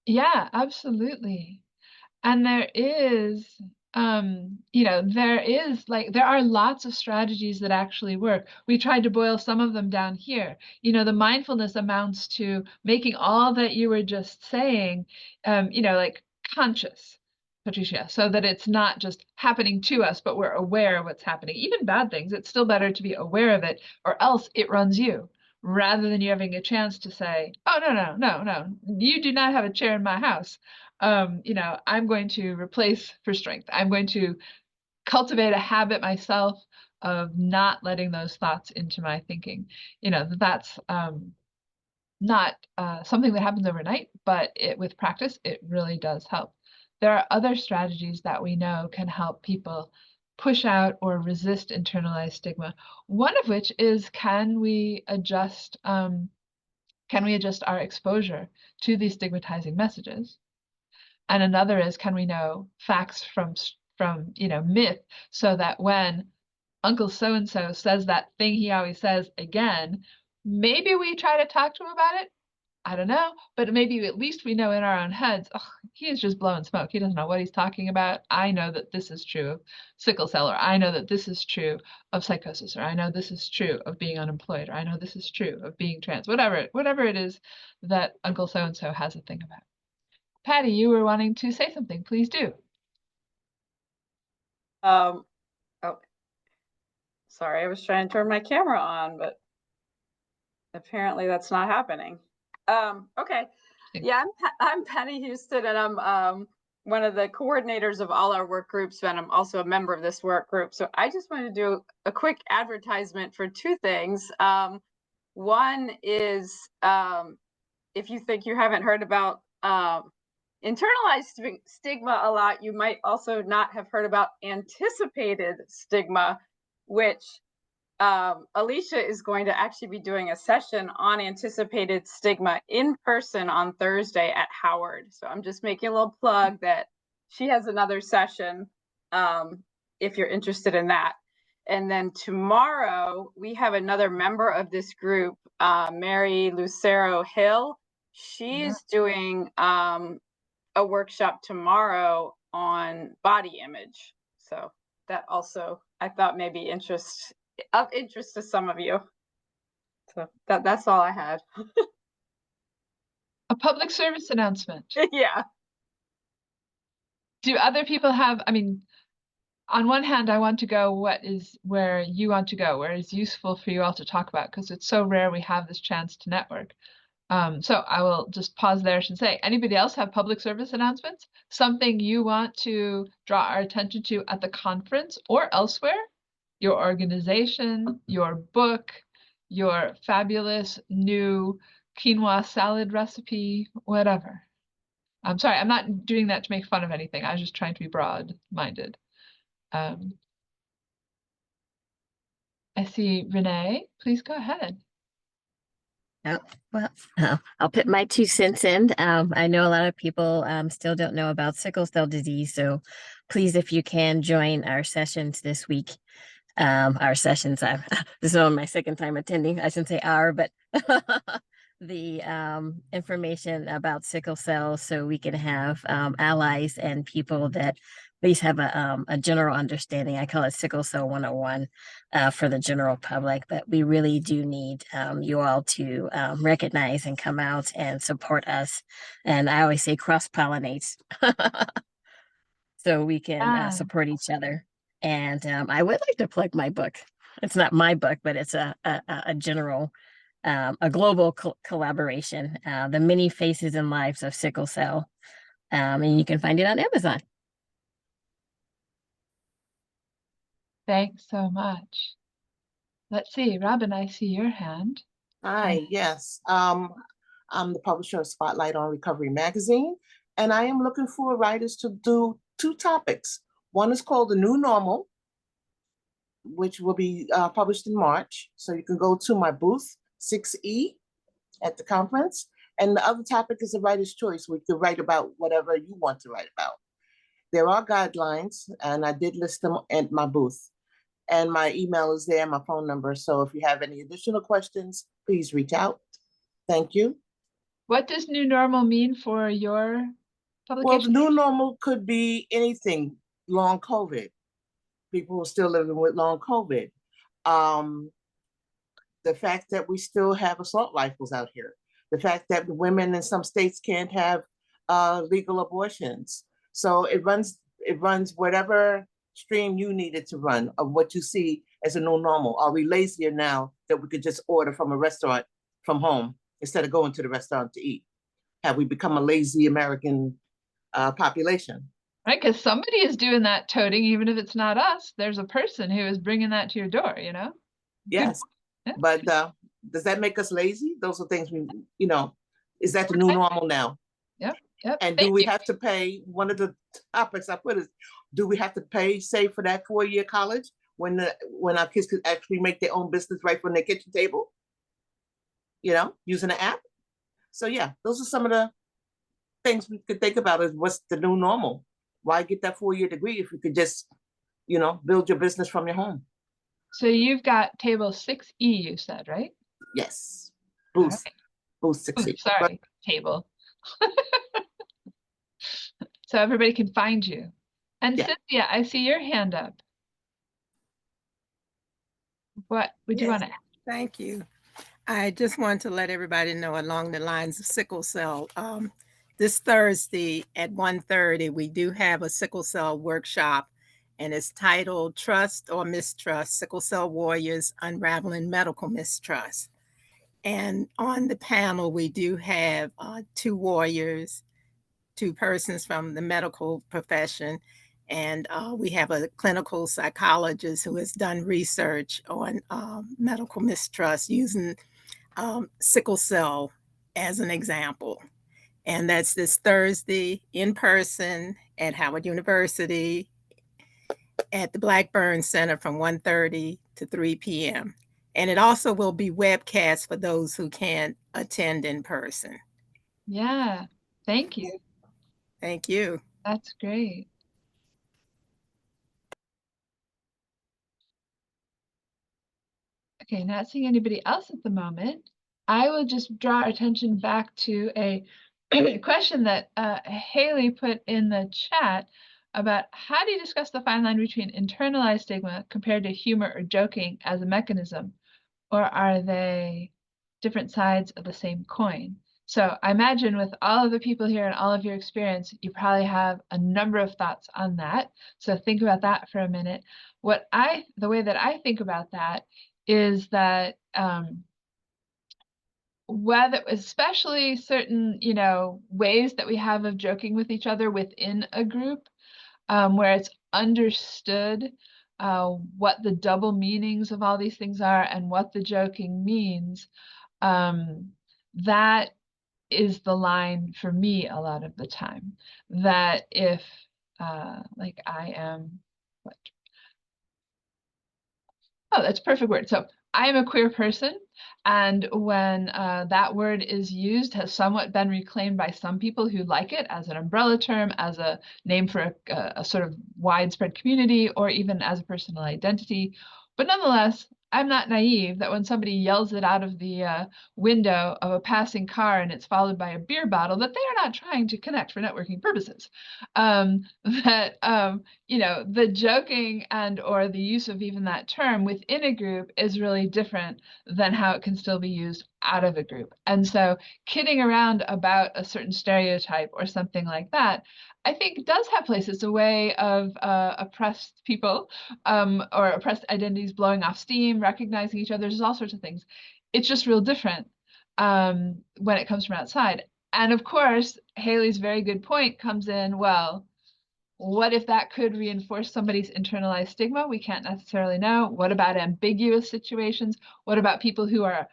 yeah, absolutely. And there is, there are lots of strategies that actually work. We tried to boil some of them down here. The mindfulness amounts to making all that you were just saying, like conscious, Patricia, so that it's not just happening to us, but we're aware of what's happening. Even bad things, it's still better to be aware of it, or else it runs you, rather than you having a chance to say, oh, no, you do not have a chair in my house. I'm going to replace for strength. I'm going to cultivate a habit myself of not letting those thoughts into my thinking. That's not something that happens overnight, but with practice, it really does help. There are other strategies that we know can help people push out or resist internalized stigma. One of which is, can we adjust our exposure to these stigmatizing messages? And another is, can we know facts from myth, so that when Uncle so-and-so says that thing he always says again, maybe we try to talk to him about it. I don't know, but maybe at least we know in our own heads, oh, he is just blowing smoke. He doesn't know what he's talking about. I know that this is true of sickle cell, or I know that this is true of psychosis, or I know this is true of being unemployed, or I know this is true of being trans, whatever it is that Uncle so-and-so has a thing about. Patty, you were wanting to say something. Please do. Oh, sorry, I was trying to turn my camera on, but apparently that's not happening. Okay. Yeah, I'm Patty Houston, and I'm one of the coordinators of all our work groups, and I'm also a member of this work group. So I just want to do a quick advertisement for two things. One is if you think you haven't heard about internalized stigma a lot, you might also not have heard about anticipated stigma, which Alicia is going to actually be doing a session on anticipated stigma in person on Thursday at Howard. So I'm just making a little plug that she has another session if you're interested in that. And then tomorrow we have another member of this group, Mary Lucero Hill. She's doing a workshop tomorrow on body image. So that also I thought may be of interest to some of you. So that's all I had. A public service announcement. Yeah. Do other people have, I mean, on one hand, I want to go where you want to go, where is useful for you all to talk about, because it's so rare we have this chance to network. So I will just pause there and say, anybody else have public service announcements? Something you want to draw our attention to at the conference or elsewhere? Your organization, your book, your fabulous new quinoa salad recipe, whatever. I'm sorry, I'm not doing that to make fun of anything. I was just trying to be broad-minded. I see Renee. Please go ahead. Oh, well, I'll put my 2 cents in. I know a lot of people still don't know about sickle cell disease, so please, if you can, join our sessions this week. Our sessions, this is only my second time attending. I shouldn't say our, but the information about sickle cell, so we can have allies and people that at least have a general understanding. I call it Sickle Cell 101 for the general public, but we really do need you all to recognize and come out and support us. And I always say cross-pollinate so we can support each other. And I would like to plug my book. It's not my book, but it's a general, a global collaboration, The Many Faces and Lives of Sickle Cell. And you can find it on Amazon. Thanks so much. Let's see, Robin, I see your hand. Hi, yes. I'm the publisher of Spotlight on Recovery magazine, and I am looking for writers to do 2 topics. One is called The New Normal, which will be published in March. So you can go to my booth, 6E, at the conference. And the other topic is a writer's choice, where you can write about whatever you want to write about. There are guidelines, and I did list them at my booth. And my email is there, my phone number. So if you have any additional questions, please reach out. Thank you. What does new normal mean for your publication? Well, the new normal could be anything. Long COVID. People are still living with long COVID. The fact that we still have assault rifles out here. The fact that women in some states can't have legal abortions. So it runs whatever stream you needed to run of what you see as a new normal. Are we lazier now that we could just order from a restaurant from home instead of going to the restaurant to eat? Have we become a lazy American population? Right, because somebody is doing that toting, even if it's not us. There's a person who is bringing that to your door, you know? Yes, but does that make us lazy? Those are things is that the new normal now? Yep. And do we have to pay, one of the topics I put is, do we have to pay, say, for that 4-year college when our kids could actually make their own business right from their kitchen table? Using an app. So yeah, those are some of the things we could think about is what's the new normal? Why get that 4-year degree if you could just, build your business from your home? So you've got table 6E, you said, right? Yes. Booth. Right. Booth 6E. Sorry, table. So everybody can find you. And Cynthia, I see your hand up. What would you want to add? Thank you. I just wanted to let everybody know along the lines of sickle cell. This Thursday at 1:30, we do have a sickle cell workshop, and it's titled Trust or Mistrust, Sickle Cell Warriors Unraveling Medical Mistrust. And on the panel, we do have 2 warriors, two persons from the medical profession, and we have a clinical psychologist who has done research on medical mistrust using sickle cell as an example. And that's this Thursday in person at Howard University at the Blackburn Center from 1:30 to 3 p.m. And it also will be webcast for those who can't attend in person. Yeah, thank you. Thank you. That's great. Okay, not seeing anybody else at the moment. I will just draw our attention back to a question that Haley put in the chat about how do you discuss the fine line between internalized stigma compared to humor or joking as a mechanism, or are they different sides of the same coin? So I imagine with all of the people here and all of your experience, you probably have a number of thoughts on that. So think about that for a minute. The way that I think about that is that whether, especially certain, ways that we have of joking with each other within a group, where it's understood what the double meanings of all these things are and what the joking means, that is the line for me a lot of the time. That if, like I am, what? Oh, that's a perfect word. So I am a queer person, and when that word is used, has somewhat been reclaimed by some people who like it as an umbrella term, as a name for a sort of widespread community, or even as a personal identity. But nonetheless, I'm not naive that when somebody yells it out of the window of a passing car and it's followed by a beer bottle, that they are not trying to connect for networking purposes. The joking and or the use of even that term within a group is really different than how it can still be used out of a group. And so kidding around about a certain stereotype or something like that, I think does have place. It's a way of oppressed people or oppressed identities blowing off steam, recognizing each other. There's all sorts of things. It's just real different when it comes from outside. And of course, Haley's very good point comes in, well, what if that could reinforce somebody's internalized stigma? We can't necessarily know. What about ambiguous situations? What about people who are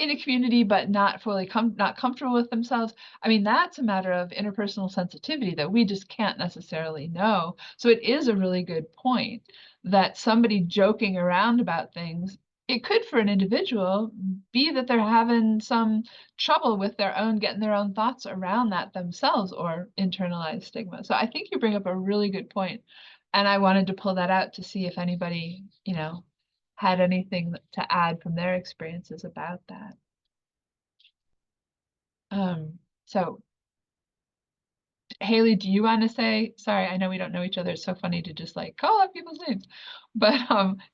in a community but not fully not comfortable with themselves? I mean, that's a matter of interpersonal sensitivity that we just can't necessarily know. So it is a really good point that somebody joking around about things, it could for an individual be that they're having some trouble with getting their own thoughts around that themselves, or internalized stigma. So I think you bring up a really good point, and I wanted to pull that out to see if anybody, had anything to add from their experiences about that. So Haley, do you want to say, sorry, I know we don't know each other. It's so funny to just like call out people's names, but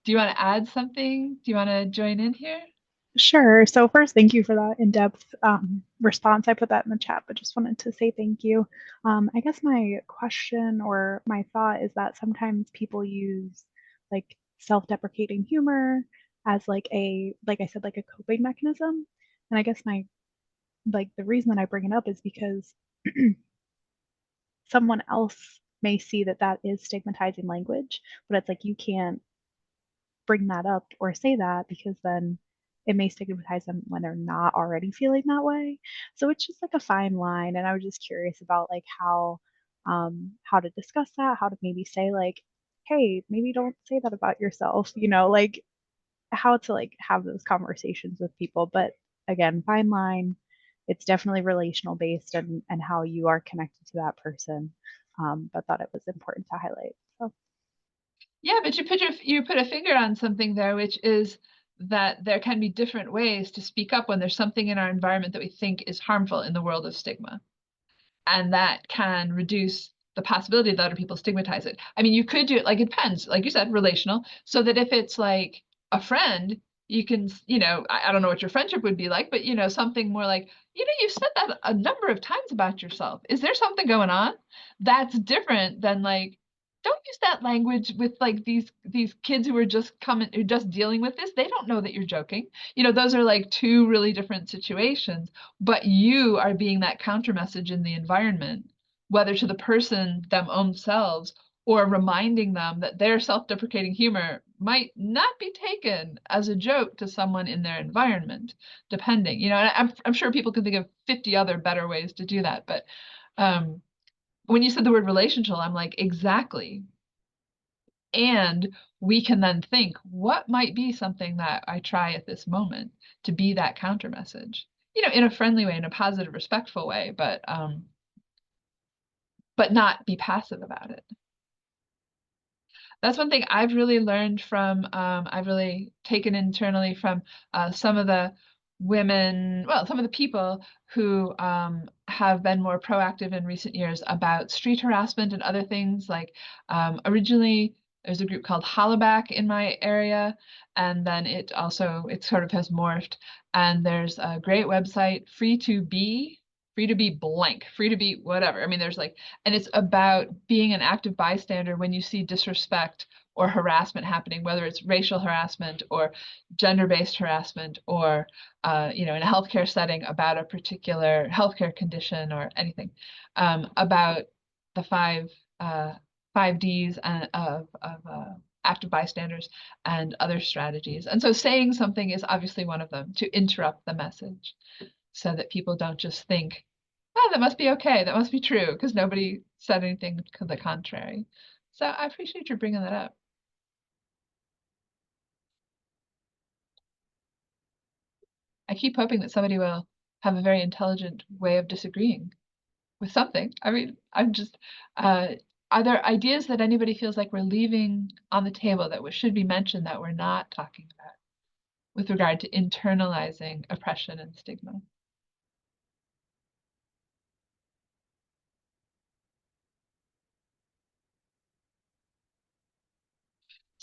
do you want to add something? Do you want to join in here? Sure. So first, thank you for that in-depth response. I put that in the chat, but just wanted to say thank you. I guess my question or my thought is that sometimes people use like self-deprecating humor as like I said, like a coping mechanism. And I guess the reason that I bring it up is because someone else may see that that is stigmatizing language, but it's like you can't bring that up or say that because then it may stigmatize them when they're not already feeling that way. So it's just like a fine line, and I was just curious about like how to discuss that, how to maybe say like, hey, maybe don't say that about yourself, like how to like have those conversations with people. But again, fine line. It's definitely relational based and how you are connected to that person. But thought it was important to highlight. So yeah, but you put a finger on something there, which is that there can be different ways to speak up when there's something in our environment that we think is harmful in the world of stigma. And that can reduce the possibility that other people stigmatize it. I mean, you could do it, like, it depends, like you said, relational, so that if it's like a friend, you can, I don't know what your friendship would be like, but, something more like, you've said that a number of times about yourself. Is there something going on? That's different than like, don't use that language with like these kids who are just dealing with this. They don't know that you're joking. You know, those are like two really different situations, but you are being that counter message in the environment, whether to the person themselves or reminding them that their self-deprecating humor might not be taken as a joke to someone in their environment, depending. You know, and I'm sure people can think of 50 other better ways to do that, but when you said the word relational, I'm like, exactly. And we can then think, what might be something that I try at this moment to be that counter message? You know, in a friendly way, in a positive, respectful way, but not be passive about it. That's one thing I've really learned from, I've really taken internally from some of the women, well, some of the people who have been more proactive in recent years about street harassment and other things. Like originally, there's a group called Hollaback in my area, and then it sort of has morphed. And there's a great website, free to be blank, free to be whatever. I mean, there's like, and it's about being an active bystander when you see disrespect or harassment happening, whether it's racial harassment or gender-based harassment or, you know, in a healthcare setting about a particular healthcare condition or anything, about the five Ds of active bystanders and other strategies. And so saying something is obviously one of them, to interrupt the message so that people don't just think, oh, that must be okay, that must be true, because nobody said anything to the contrary. So I appreciate you bringing that up. I keep hoping that somebody will have a very intelligent way of disagreeing with something. I mean, I'm just, are there ideas that anybody feels like we're leaving on the table that should be mentioned that we're not talking about with regard to internalizing oppression and stigma?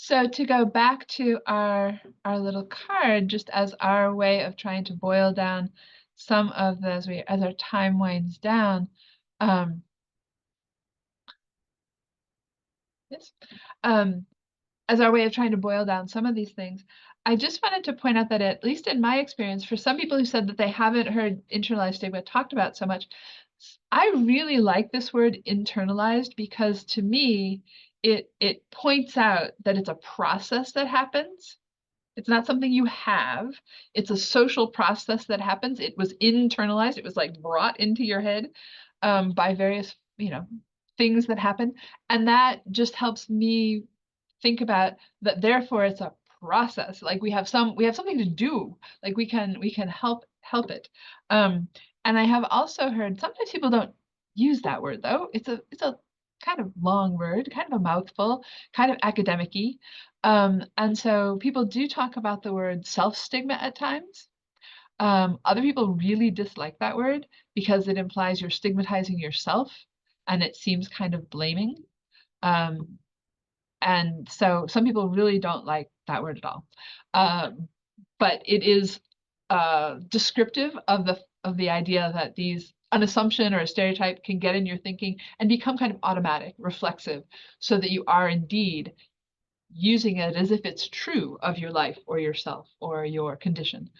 So to go back to our little card, just as our way of trying to boil down some of those, as our time winds down, yes, as our way of trying to boil down some of these things, I just wanted to point out that at least in my experience, for some people who said that they haven't heard internalized stigma talked about so much, I really like this word internalized, because to me, it points out that it's a process that happens. It's not something you have. It's a social process that happens. It was internalized. It was like brought into your head by various, you know, things that happen. And that just helps me think about that. Therefore, it's a process. Like we have something to do. Like we can help it. And I have also heard sometimes people don't use that word though. It's a kind of long word, kind of a mouthful, kind of academic-y. And so people do talk about the word self-stigma at times. Other people really dislike that word because it implies you're stigmatizing yourself and it seems kind of blaming. And so some people really don't like that word at all. But it is descriptive of the idea that an assumption or a stereotype can get in your thinking and become kind of automatic, reflexive, so that you are indeed using it as if it's true of your life or yourself or your condition.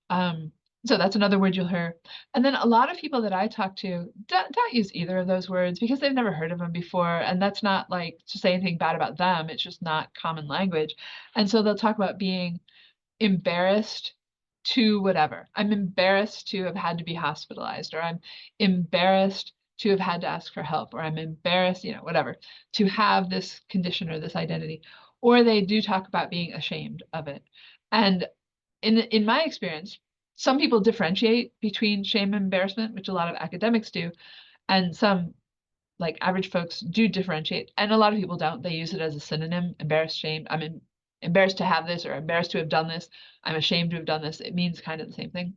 So that's another word you'll hear. And then a lot of people that I talk to don't use either of those words because they've never heard of them before. And that's not like to say anything bad about them. It's just not common language. And so they'll talk about being embarrassed to whatever. I'm embarrassed to have had to be hospitalized, or I'm embarrassed to have had to ask for help, or I'm embarrassed, you know, whatever, to have this condition or this identity. Or they do talk about being ashamed of it. And in my experience, some people differentiate between shame and embarrassment, which a lot of academics do, and some like average folks do differentiate, and a lot of people don't. They use it as a synonym: embarrassed, shamed. I'm embarrassed to have this, or embarrassed to have done this. I'm ashamed to have done this. It means kind of the same thing.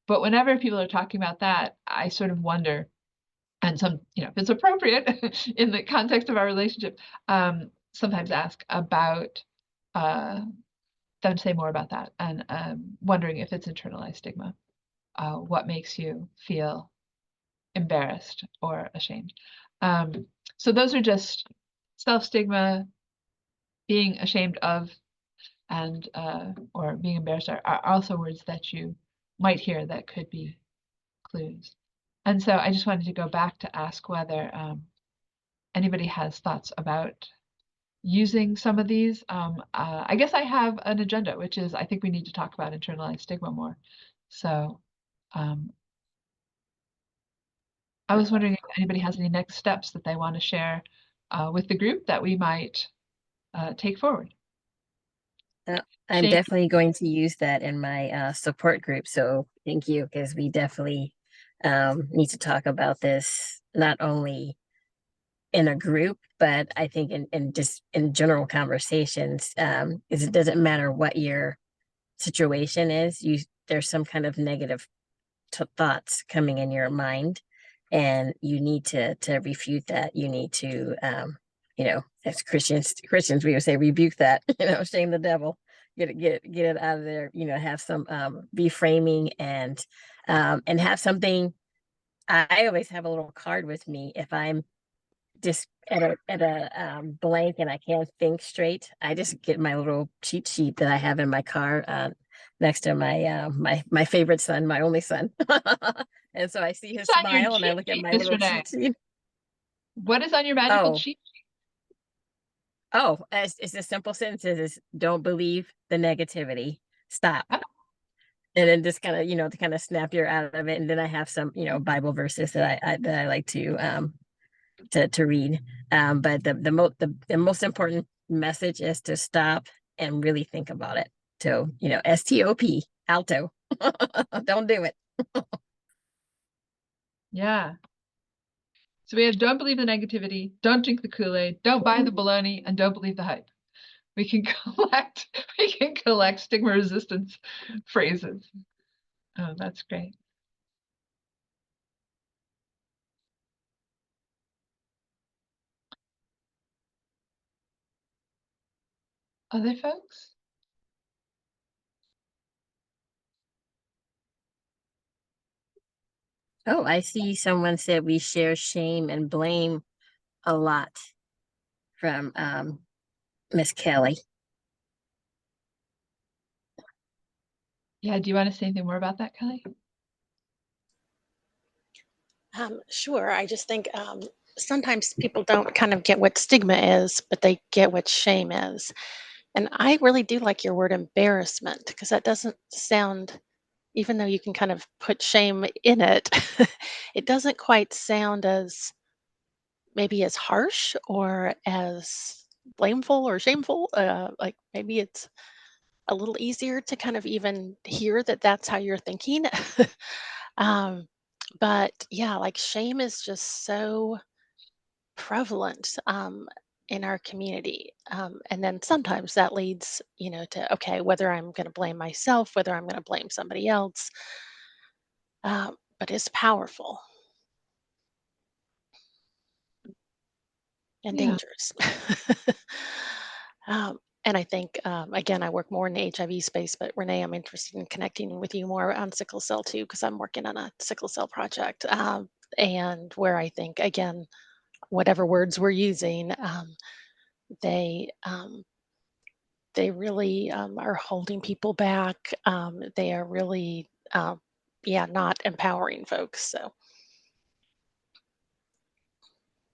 But whenever people are talking about that, I sort of wonder, and you know, if it's appropriate in the context of our relationship, sometimes ask about them to say more about that, and wondering if it's internalized stigma. What makes you feel embarrassed or ashamed? So those are just self-stigma, being ashamed of, and or being embarrassed are also words that you might hear that could be clues. And so I just wanted to go back to ask whether anybody has thoughts about using some of these. I guess I have an agenda, which is I think we need to talk about internalized stigma more. So I was wondering if anybody has any next steps that they want to share with the group that we might take forward. I'm Shane? definitely going to use that in my support group. So thank you, because we definitely need to talk about this not only in a group, but I think in just in general conversations. Is it doesn't matter what your situation is, there's some kind of negative thoughts coming in your mind, and you need to refute that. You need to as Christians we would say rebuke that, shame the devil, get it out of there, have some reframing, and have something. I always have a little card with me if I'm just at a blank and I can't think straight. I just get my little cheat sheet that I have in my car next to my favorite son, my only son. And so I see his What's on your smile and I cheat look at sheet, my Miss little Renee? cheat sheet. What is on your magical Oh, cheat it's a simple sentences is don't believe the negativity. Stop. sheet? And then just kind of, to kind of snap you out of it. And then I have some, Bible verses that I like to read. But the most important message is to stop and really think about it. So, STOP, alto. Don't do it. Yeah. So we have don't believe the negativity, don't drink the Kool-Aid, don't buy the baloney, and don't believe the hype. We can collect stigma resistance phrases. Oh, that's great. Other folks? Oh, I see someone said we share shame and blame a lot from Miss Kelly. Yeah, do you want to say anything more about that, Kelly? Sure. I just think sometimes people don't kind of get what stigma is, but they get what shame is. And I really do like your word embarrassment because that doesn't sound, even though you can kind of put shame in it, it doesn't quite sound as maybe as harsh or as blameful or shameful. Like maybe it's a little easier to kind of even hear that that's how you're thinking. um, but yeah, like shame is just so prevalent in our community. And then sometimes that leads, to okay, whether I'm going to blame myself, whether I'm going to blame somebody else, but it's powerful and Yeah. dangerous. And I think, again, I work more in the HIV space, but Renee, I'm interested in connecting with you more on sickle cell too, because I'm working on a sickle cell project. And where I think, again, whatever words we're using, they they really are holding people back. They are really, yeah, not empowering folks. So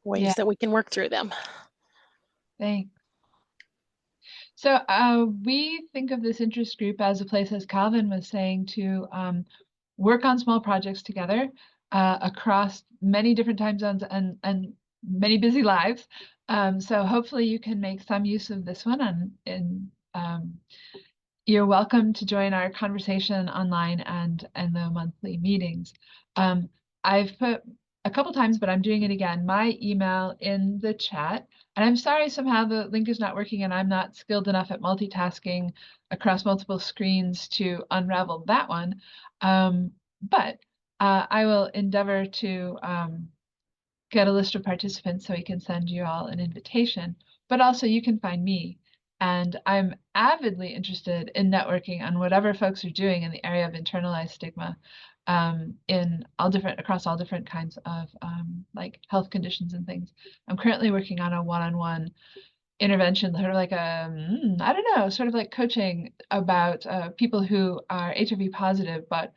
Yeah, ways that we can work through them. thanks. So we think of this interest group as a place, as Calvin was saying, to work on small projects together across many different time zones and many busy lives. So hopefully you can make some use of this one, and you're welcome to join our conversation online and the monthly meetings. I've put a couple times, but I'm doing it again, my email in the chat. And I'm sorry somehow the link is not working and I'm not skilled enough at multitasking across multiple screens to unravel that one. But I will endeavor to get a list of participants so we can send you all an invitation. But also you can find me And I'm avidly interested in networking on whatever folks are doing in the area of internalized stigma, in across all different kinds of like health conditions and things. I'm currently working on a one-on-one intervention, sort of like I don't know, sort of like coaching about people who are HIV positive, but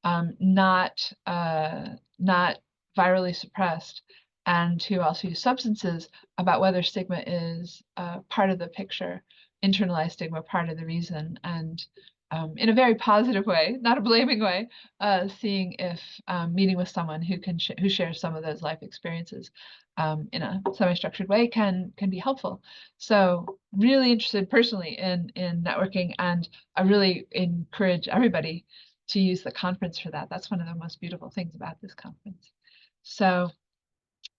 not virally suppressed, and who also use substances, about whether stigma is part of the picture, internalized stigma part of the reason, and in a very positive way, not a blaming way, seeing if meeting with someone who shares some of those life experiences in a semi-structured way can be helpful. So really interested personally in networking, and I really encourage everybody to use the conference for that. That's one of the most beautiful things about this conference. So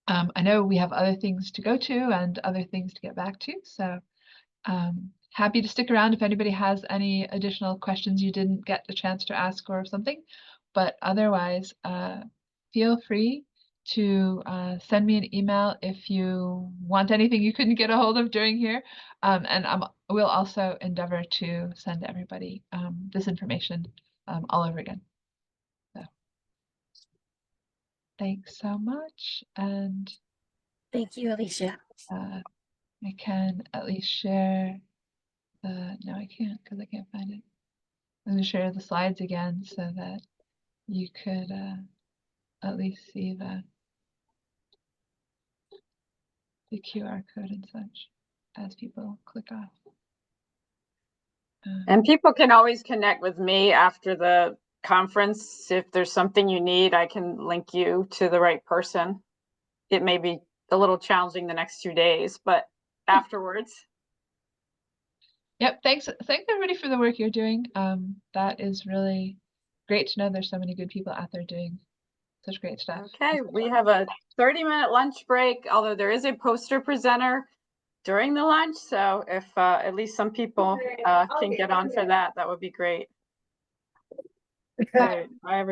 I know we have other things to go to and other things to get back to. So happy to stick around if anybody has any additional questions you didn't get a chance to ask or something. But otherwise, feel free to send me an email if you want anything you couldn't get a hold of during here. And we'll also endeavor to send everybody this information all over again. So thanks so much. And thank you, Alicia. I can at least share no, I can't because I can't find it. I'm going to share the slides again so that you could at least see the QR code and such as people click off. And people can always connect with me after the conference. If there's something you need, I can link you to the right person. It may be a little challenging the next 2 days, but afterwards. Yep, thanks everybody for the work you're doing. That is really great to know there's so many good people out there doing such great stuff. Okay, we have a 30-minute lunch break, although there is a poster presenter during the lunch. So if at least some people can get on for that, that would be great. Great. Bye, everyone.